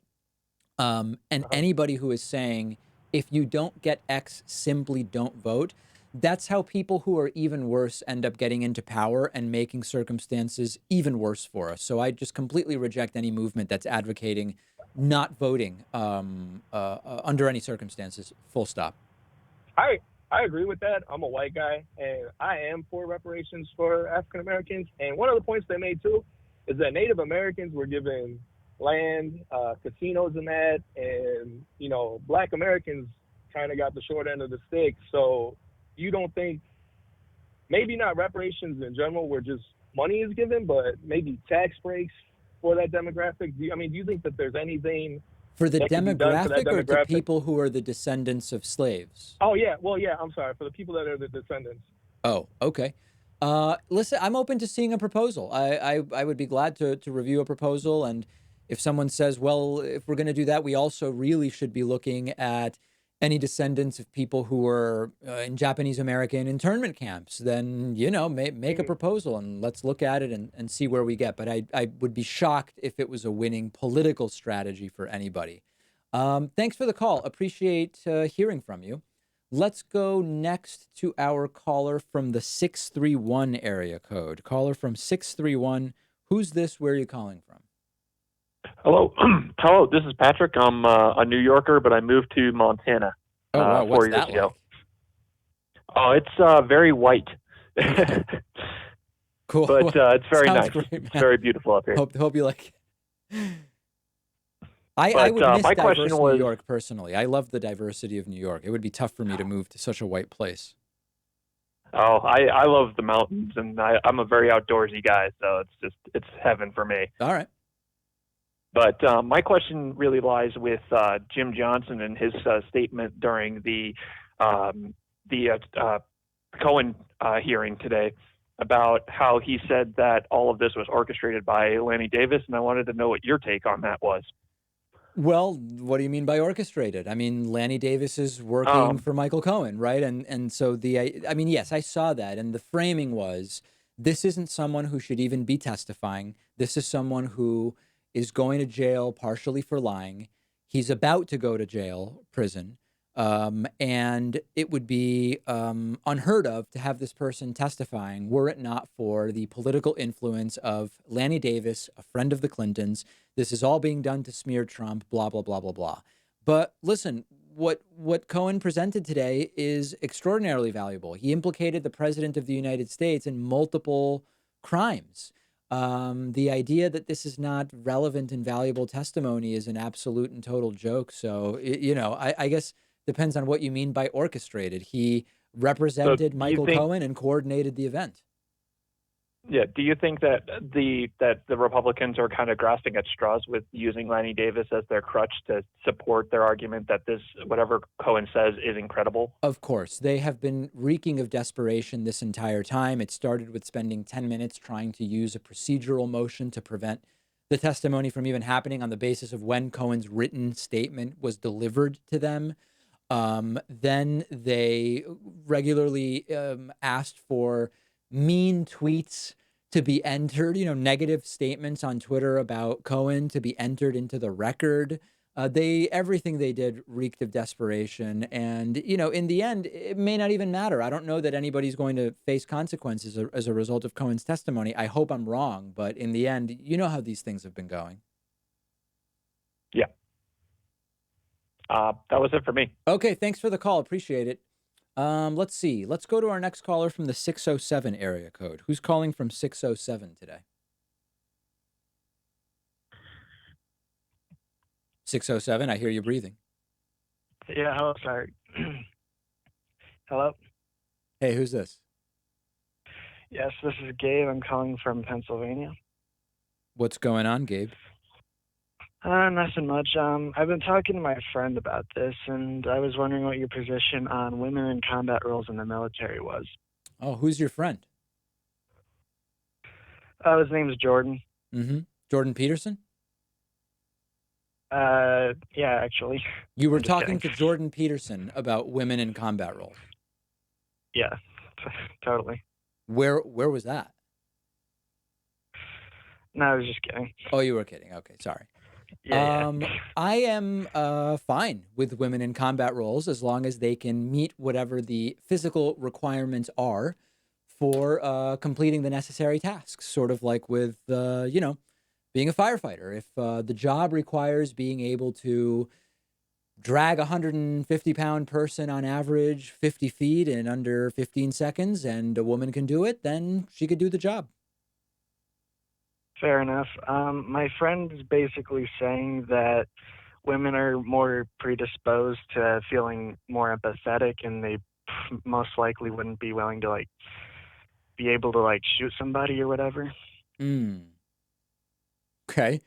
And anybody who is saying, if you don't get X, simply don't vote, that's how people who are even worse end up getting into power and making circumstances even worse for us. So I just completely reject any movement that's advocating not voting under any circumstances, full stop. I agree with that. I'm a white guy, and I am for reparations for African Americans. And one of the points they made too is that Native Americans were given land, casinos, and that, and Black Americans kind of got the short end of the stick. So you don't think maybe not reparations in general, where just money is given, but maybe tax breaks for that demographic? Do you think that there's anything for the that can be done for that demographic or to demographic? people who are the descendants of slaves? Oh yeah, well yeah, I'm sorry, for the people that are the descendants. Oh, okay. Listen, I'm open to seeing a proposal. I would be glad to review a proposal. And if someone says, well, if we're going to do that, we also really should be looking at any descendants of people who were in Japanese American internment camps, then, make a proposal and let's look at it and see where we get. But I would be shocked if it was a winning political strategy for anybody. Thanks for the call. Appreciate hearing from you. Let's go next to our caller from the 631 area code. Caller from 631. Who's this? Where are you calling from? Hello. Hello, this is Patrick. I'm a New Yorker, but I moved to Montana Oh, wow. 4 What's years that ago. like? Oh, it's very white. Cool. But it's very Sounds nice. great, It's man. very beautiful up here. Hope you like it. I But, would miss my diverse question New was- York personally. I love the diversity of New York. It would be tough for me to move to such a white place. Oh, I love the mountains, and I'm a very outdoorsy guy, so it's heaven for me. All right. But my question really lies with Jim Johnson and his statement during the Cohen hearing today about how he said that all of this was orchestrated by Lanny Davis, and I wanted to know what your take on that was. Well, what do you mean by orchestrated? I mean, Lanny Davis is working for Michael Cohen, right? And so yes, I saw that. And the framing was, this isn't someone who should even be testifying. This is someone who is going to jail partially for lying. He's about to go to prison. And it would be unheard of to have this person testifying were it not for the political influence of Lanny Davis, a friend of the Clintons. This is all being done to smear Trump, blah, blah, blah, blah, blah. But listen, what Cohen presented today is extraordinarily valuable. He implicated the president of the United States in multiple crimes. The idea that this is not relevant and valuable testimony is an absolute and total joke. So, I guess depends on what you mean by orchestrated. He represented Michael Cohen and coordinated the event. Yeah. Do you think that the Republicans are kind of grasping at straws with using Lanny Davis as their crutch to support their argument that this, whatever Cohen says, is incredible? Of course. They have been reeking of desperation this entire time. It started with spending 10 minutes trying to use a procedural motion to prevent the testimony from even happening on the basis of when Cohen's written statement was delivered to them. Then they regularly asked for mean tweets to be entered, negative statements on Twitter about Cohen to be entered into the record. Everything they did reeked of desperation. And, in the end, it may not even matter. I don't know that anybody's going to face consequences as a result of Cohen's testimony. I hope I'm wrong, but in the end, you know how these things have been going. Yeah. That was it for me. Okay. Thanks for the call. Appreciate it. Let's see. Let's go to our next caller from the 607 area code. Who's calling from 607 today? 607, I hear you breathing. Yeah, hello, sorry. Hello? Hey, who's this? Yes, this is Gabe. I'm calling from Pennsylvania. What's going on, Gabe? Nothing much. I've been talking to my friend about this, and I was wondering what your position on women in combat roles in the military was. Oh, who's your friend? His name's Jordan. Mm-hmm. Jordan Peterson? Yeah, actually. You were I'm just talking kidding. to Jordan Peterson about women in combat roles. Yeah, totally. Where was that? No, I was just kidding. Oh, you were kidding. Okay, sorry. Yeah. I am fine with women in combat roles as long as they can meet whatever the physical requirements are for completing the necessary tasks, sort of like with, being a firefighter. If the job requires being able to drag a 150-pound person on average 50 feet in under 15 seconds and a woman can do it, then she could do the job. Fair enough. My friend is basically saying that women are more predisposed to feeling more empathetic, and they most likely wouldn't be willing to be able to shoot somebody or whatever. Okay.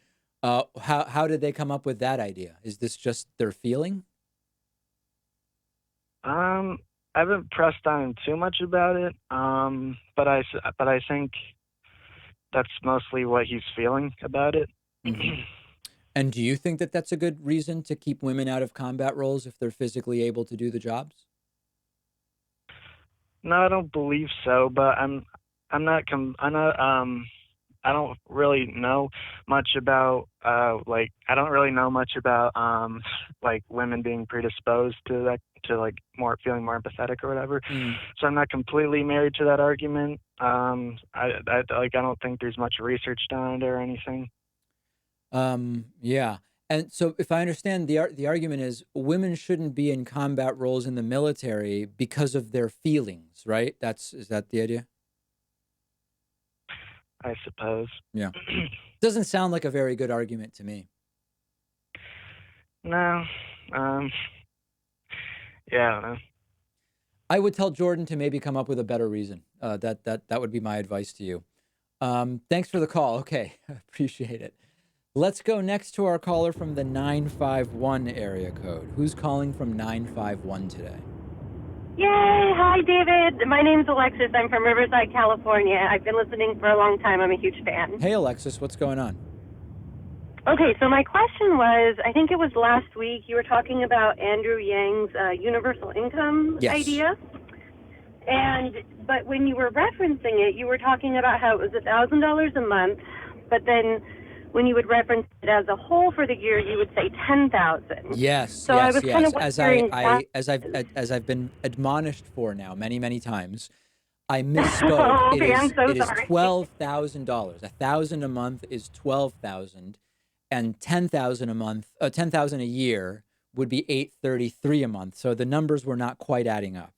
How did they come up with that idea? Is this just their feeling? I haven't pressed on too much about it. But I think that's mostly what he's feeling about it. Mm-hmm. And do you think that that's a good reason to keep women out of combat roles if they're physically able to do the jobs? No, I don't believe so. But I don't really know much about women being predisposed to that, to more feeling more empathetic or whatever. So I'm not completely married to that argument. I don't think there's much research done it or anything. Yeah. And so if I understand, the argument is women shouldn't be in combat roles in the military because of their feelings, right? Is that the idea? I suppose. Yeah. Doesn't sound like a very good argument to me. No. Yeah, I don't know. I would tell Jordan to maybe come up with a better reason. That would be my advice to you. Thanks for the call. Okay. Appreciate it. Let's go next to our caller from the 951 area code. Who's calling from 951 today? Yay! Hi, David. My name's Alexis. I'm from Riverside, California. I've been listening for a long time. I'm a huge fan. Hey, Alexis. What's going on? Okay, so my question was, I think it was last week, you were talking about Andrew Yang's universal income idea. But when you were referencing it, you were talking about how it was $1,000 a month, but then when you would reference it as a whole for the year, you would say 10,000. Yes. So yes, I was yes. kind of wondering As I've been admonished for now many times, I misspoke. Okay, I'm so it is sorry. $12,000. $1,000 a month is 12,000, and 10,000 a month, 10,000 a year would be 833 a month. So the numbers were not quite adding up.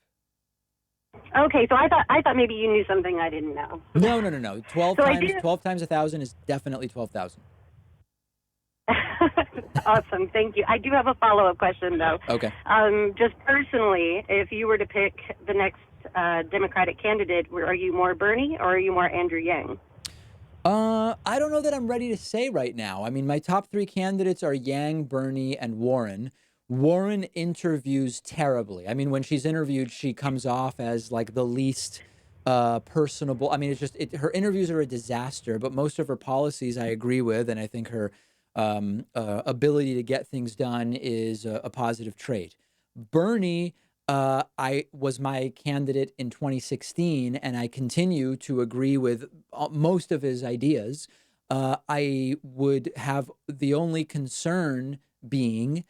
Okay, so I thought maybe you knew something I didn't know. No. 12 times 1,000 is definitely 12,000. Awesome, thank you. I do have a follow-up question, though. Okay. Just personally, if you were to pick the next Democratic candidate, are you more Bernie or are you more Andrew Yang? I don't know that I'm ready to say right now. I mean, my top three candidates are Yang, Bernie, and Warren. Warren interviews terribly. I mean, when she's interviewed, she comes off as like the least personable. I mean, her interviews are a disaster, but most of her policies I agree with, and I think her ability to get things done is a positive trait. Bernie, I was my candidate in 2016, and I continue to agree with most of his ideas. I would have the only concern being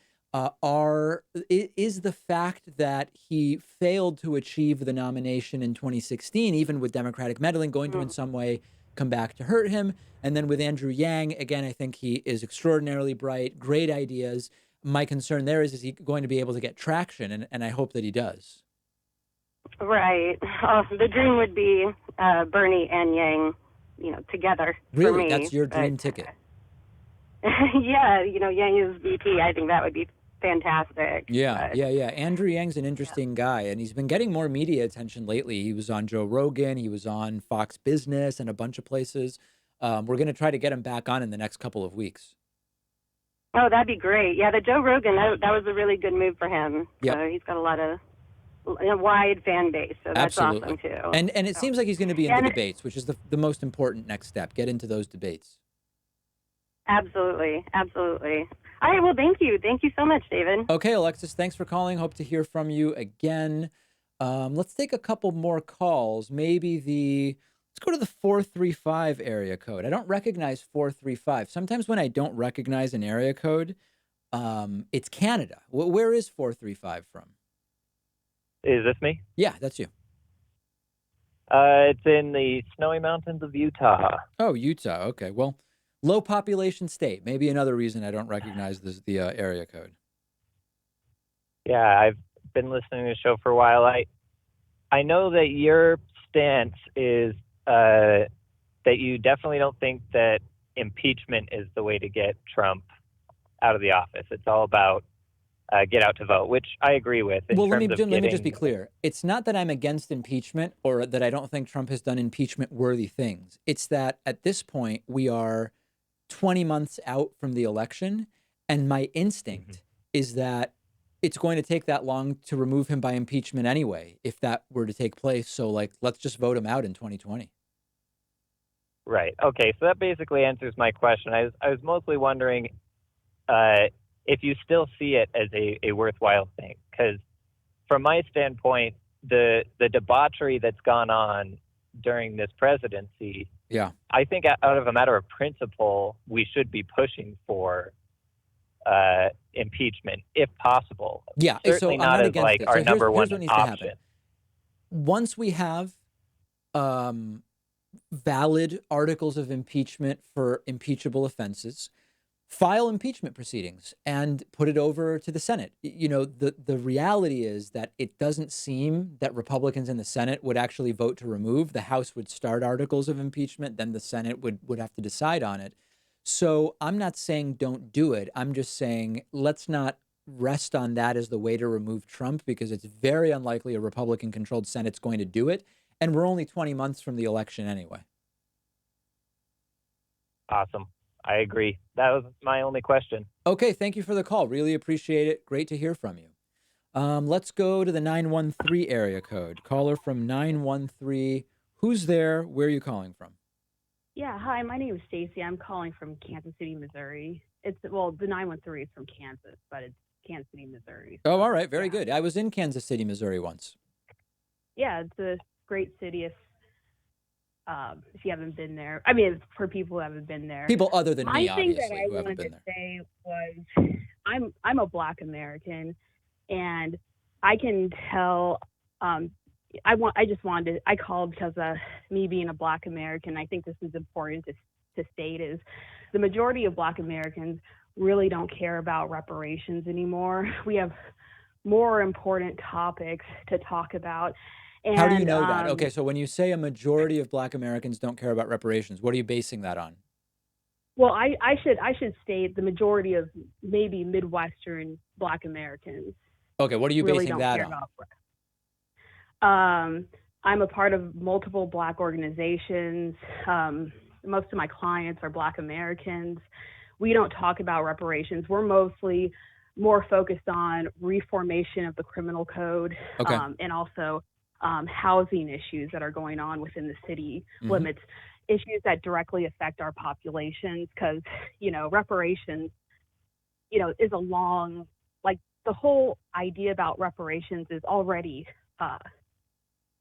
is the fact that he failed to achieve the nomination in 2016, even with Democratic meddling, going to in some way come back to hurt him. And then with Andrew Yang, again, I think he is extraordinarily bright, great ideas. My concern there is he going to be able to get traction? And I hope that he does. Right. Oh, the dream would be Bernie and Yang, together. Really? For me. That's your dream ticket? Yeah, Yang is VP. I think that would be fantastic. Yeah. Andrew Yang's an interesting guy, and he's been getting more media attention lately. He was on Joe Rogan, he was on Fox Business, and a bunch of places. We're going to try to get him back on in the next couple of weeks. Oh, that'd be great. Yeah, the Joe Rogan, that was a really good move for him. Yeah. He's got a wide fan base, so that's Absolutely. awesome too. And it seems like he's going to be in the debates, which is the most important next step. Get into those debates. Absolutely. All right, well, thank you. Thank you so much, David. Okay, Alexis, thanks for calling. Hope to hear from you again. Let's take a couple more calls. Let's go to the 435 area code. I don't recognize 435. Sometimes when I don't recognize an area code, it's Canada. Where is 435 from? Is this me? Yeah, that's you. It's in the snowy mountains of Utah. Oh, Utah. Okay, well, low population state. Maybe another reason I don't recognize the area code. Yeah, I've been listening to the show for a while. I know that your stance is that you definitely don't think that impeachment is the way to get Trump out of the office. It's all about get out to vote, which I agree with. Well, let me just be clear. It's not that I'm against impeachment or that I don't think Trump has done impeachment-worthy things. It's that at this point, we are 20 months out from the election, and my instinct is that it's going to take that long to remove him by impeachment anyway, if that were to take place. So, let's just vote him out in 2020. Right. Okay. So that basically answers my question. I was mostly wondering if you still see it as a worthwhile thing, because from my standpoint, the debauchery that's gone on during this presidency, yeah, I think out of a matter of principle, we should be pushing for impeachment if possible. Yeah, certainly so I'm not as against like it. our So number here's one what needs to option. happen. Once we have valid articles of impeachment for impeachable offenses, file impeachment proceedings and put it over to the Senate. The reality is that it doesn't seem that Republicans in the Senate would actually vote to remove. The House would start articles of impeachment, then the Senate would have to decide on it. So I'm not saying don't do it. I'm just saying let's not rest on that as the way to remove Trump, because it's very unlikely a Republican-controlled Senate's going to do it. And we're only 20 months from the election anyway. Awesome. I agree. That was my only question. Okay, thank you for the call. Really appreciate it. Great to hear from you. Let's go to the 913 area code. Caller from 913. Who's there? Where are you calling from? Yeah, hi, my name is Stacy. I'm calling from Kansas City, Missouri. The 913 is from Kansas, but it's Kansas City, Missouri. Oh, all right. Very good. I was in Kansas City, Missouri once. Yeah, it's a great city if you haven't been there. I mean, for people who haven't been there. People other than me, My thing obviously, that I who haven't wanted been to there. say was I'm a Black American, and I can tell I called because me being a Black American, I think this is important to state, is the majority of Black Americans really don't care about reparations anymore. We have more important topics to talk about. And, how do you know that? Okay, so when you say a majority of Black Americans don't care about reparations, what are you basing that on? Well, I should state the majority of maybe Midwestern Black Americans. Okay, what are you really basing that on? I'm a part of multiple Black organizations. Most of my clients are Black Americans. We don't talk about reparations. We're mostly more focused on reformation of the criminal code, okay. And also housing issues that are going on within the city limits, issues that directly affect our populations, because, reparations, is a long, the whole idea about reparations is already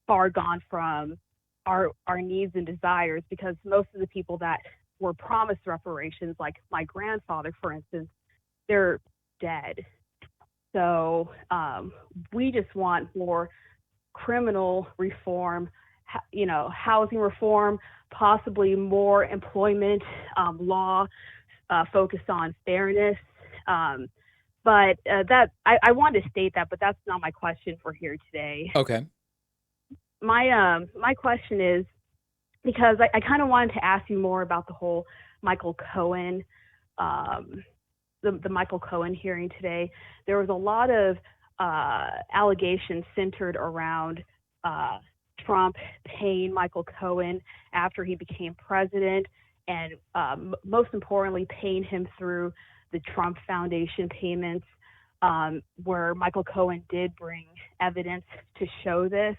far gone from our needs and desires, because most of the people that were promised reparations, like my grandfather, for instance, they're dead. So we just want more criminal reform, housing reform, possibly more employment law focused on fairness. But that I wanted to state that, but that's not my question for here today. Okay. My question is, because I kind of wanted to ask you more about the whole Michael Cohen, the Michael Cohen hearing today. There was a lot of allegations centered around Trump paying Michael Cohen after he became president, and most importantly, paying him through the Trump Foundation payments, where Michael Cohen did bring evidence to show this.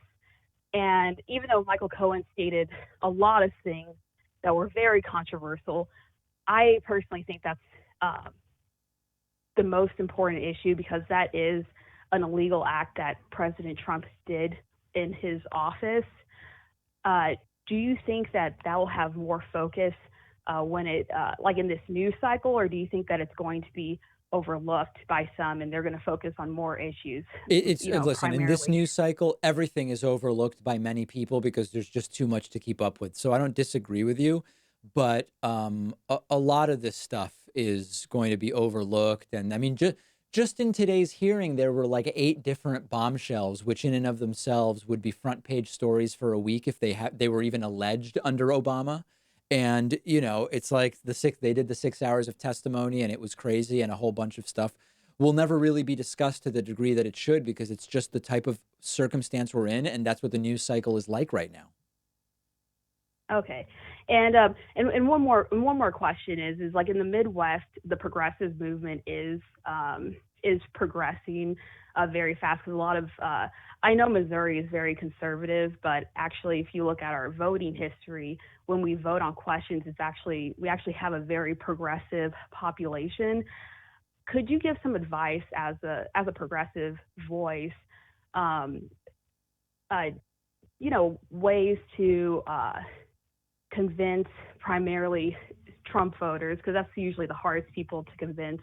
And even though Michael Cohen stated a lot of things that were very controversial, I personally think that's the most important issue, because that is an illegal act that President Trump did in his office. Do you think that will have more focus when it, like in this news cycle, or do you think that it's going to be overlooked by some and they're going to focus on more issues? Listen, in this primarily. news cycle, everything is overlooked by many people because there's just too much to keep up with. So I don't disagree with you, but a lot of this stuff is going to be overlooked. And I mean, just in today's hearing, there were like 8 different bombshells, which in and of themselves would be front page stories for a week if they were even alleged under Obama. And, it's like they did the 6 hours of testimony and it was crazy, and a whole bunch of stuff will never really be discussed to the degree that it should, because it's just the type of circumstance we're in. And that's what the news cycle is like right now. Okay. And one more question is like in the Midwest, the progressive movement is progressing very fast. Because a lot of I know Missouri is very conservative, but actually, if you look at our voting history, when we vote on questions, we actually have a very progressive population. Could you give some advice as a progressive voice, ways to convince primarily Trump voters, because that's usually the hardest people to convince.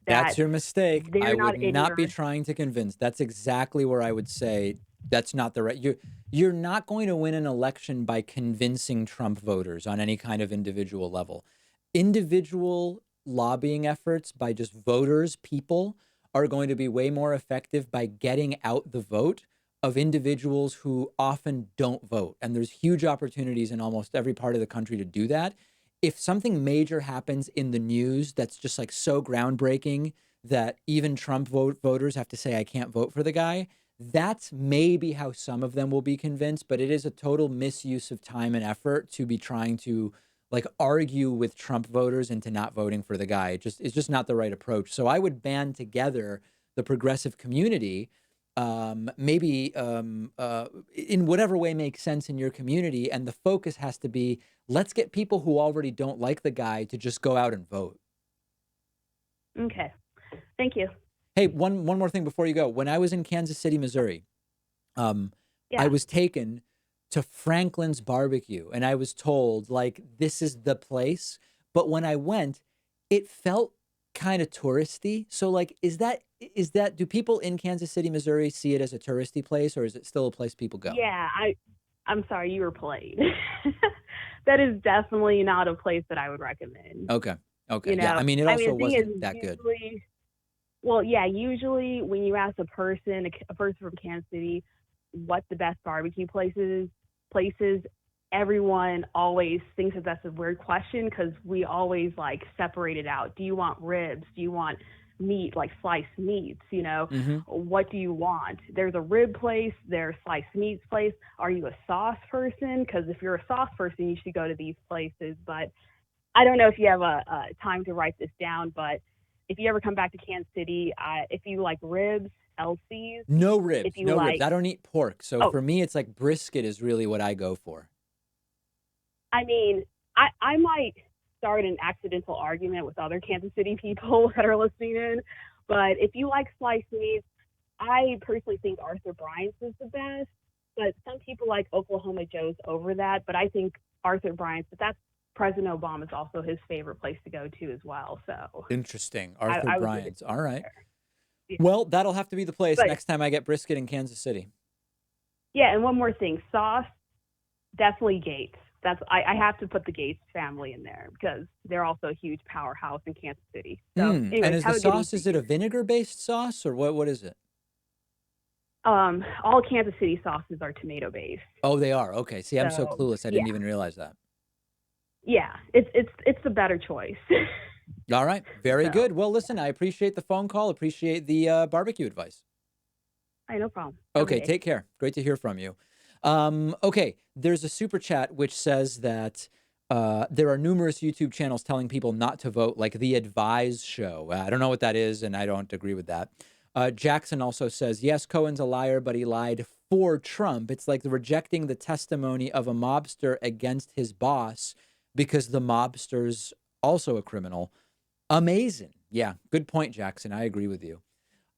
That's your mistake. I would not be ignorant. trying to convince. That's exactly where I would say that's not the right. You're not going to win an election by convincing Trump voters on any kind of individual level. Individual lobbying efforts by just voters, people, are going to be way more effective by getting out the vote of individuals who often don't vote. And there's huge opportunities in almost every part of the country to do that. If something major happens in the news that's just like so groundbreaking that even Trump voters have to say, I can't vote for the guy, that's maybe how some of them will be convinced. But it is a total misuse of time and effort to be trying to like argue with Trump voters into not voting for the guy. It's just not the right approach. So I would band together the progressive community, maybe in whatever way makes sense in your community. And the focus has to be, let's get people who already don't like the guy to just go out and vote. Okay. Thank you. Hey, one more thing before you go. When I was in Kansas City, Missouri, I was taken to Franklin's Barbecue, and I was told, like, this is the place. But when I went, it felt kind of touristy. So, like, is that do people in Kansas City, Missouri see it as a touristy place, or is it still a place people go? Yeah, I'm sorry, you were played. That is definitely not a place that I would recommend. Okay. Yeah, I mean, it also wasn't that good. Well, yeah, usually when you ask a person from Kansas City what the best barbecue places, everyone always thinks that that's a weird question, because we always like separate it out. Do you want ribs? Do you want meat, like sliced meats? What do you want? There's a rib place, there's sliced meats place. Are you a sauce person? Because if you're a sauce person, you should go to these places. But I don't know if you have a time to write this down, but if you ever come back to Kansas City, if you like ribs, LC's. No ribs. No like, ribs. I don't eat pork. So for me, it's like brisket is really what I go for. I mean, I might start an accidental argument with other Kansas City people that are listening in, But if you like sliced meats, I personally think Arthur Bryant's is the best. But some people like Oklahoma Joe's over that. But I think Arthur Bryant's, but that's President Obama's also his favorite place to go to as well. So Interesting. Arthur I would give it Bryant's. All right. there. Yeah. Well, that'll have to be the place But next time I get brisket in Kansas City. yeah, and one more thing, sauce, definitely Gates. I have to put the Gates family in there because they're also a huge powerhouse in Kansas City. So, And anyways, is the have a good sauce, is it evening. a vinegar-based sauce or what is it? All Kansas City sauces are tomato based. Oh, they are. Okay. See, I'm so So clueless. I yeah, didn't even realize that. yeah, it's the better choice. All right. Very So good. Well, listen, I appreciate the phone call. Appreciate the barbecue advice. hey, no problem. Have a good Okay. day. Take care. Great to hear from you. Okay. There's a super chat which says that there are numerous YouTube channels telling people not to vote, like The Advise Show. I don't know what that is, and I don't agree with that. Jackson also says, yes, Cohen's a liar, but he lied for Trump. It's like rejecting the testimony of a mobster against his boss because the mobster's also a criminal. Amazing. Yeah, good point, Jackson. I agree with you.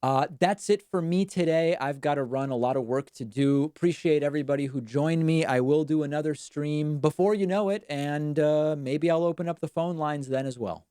That's it for me today. I've got to run, a lot of work to do. Appreciate everybody who joined me. I will do another stream before you know it, and maybe I'll open up the phone lines then as well.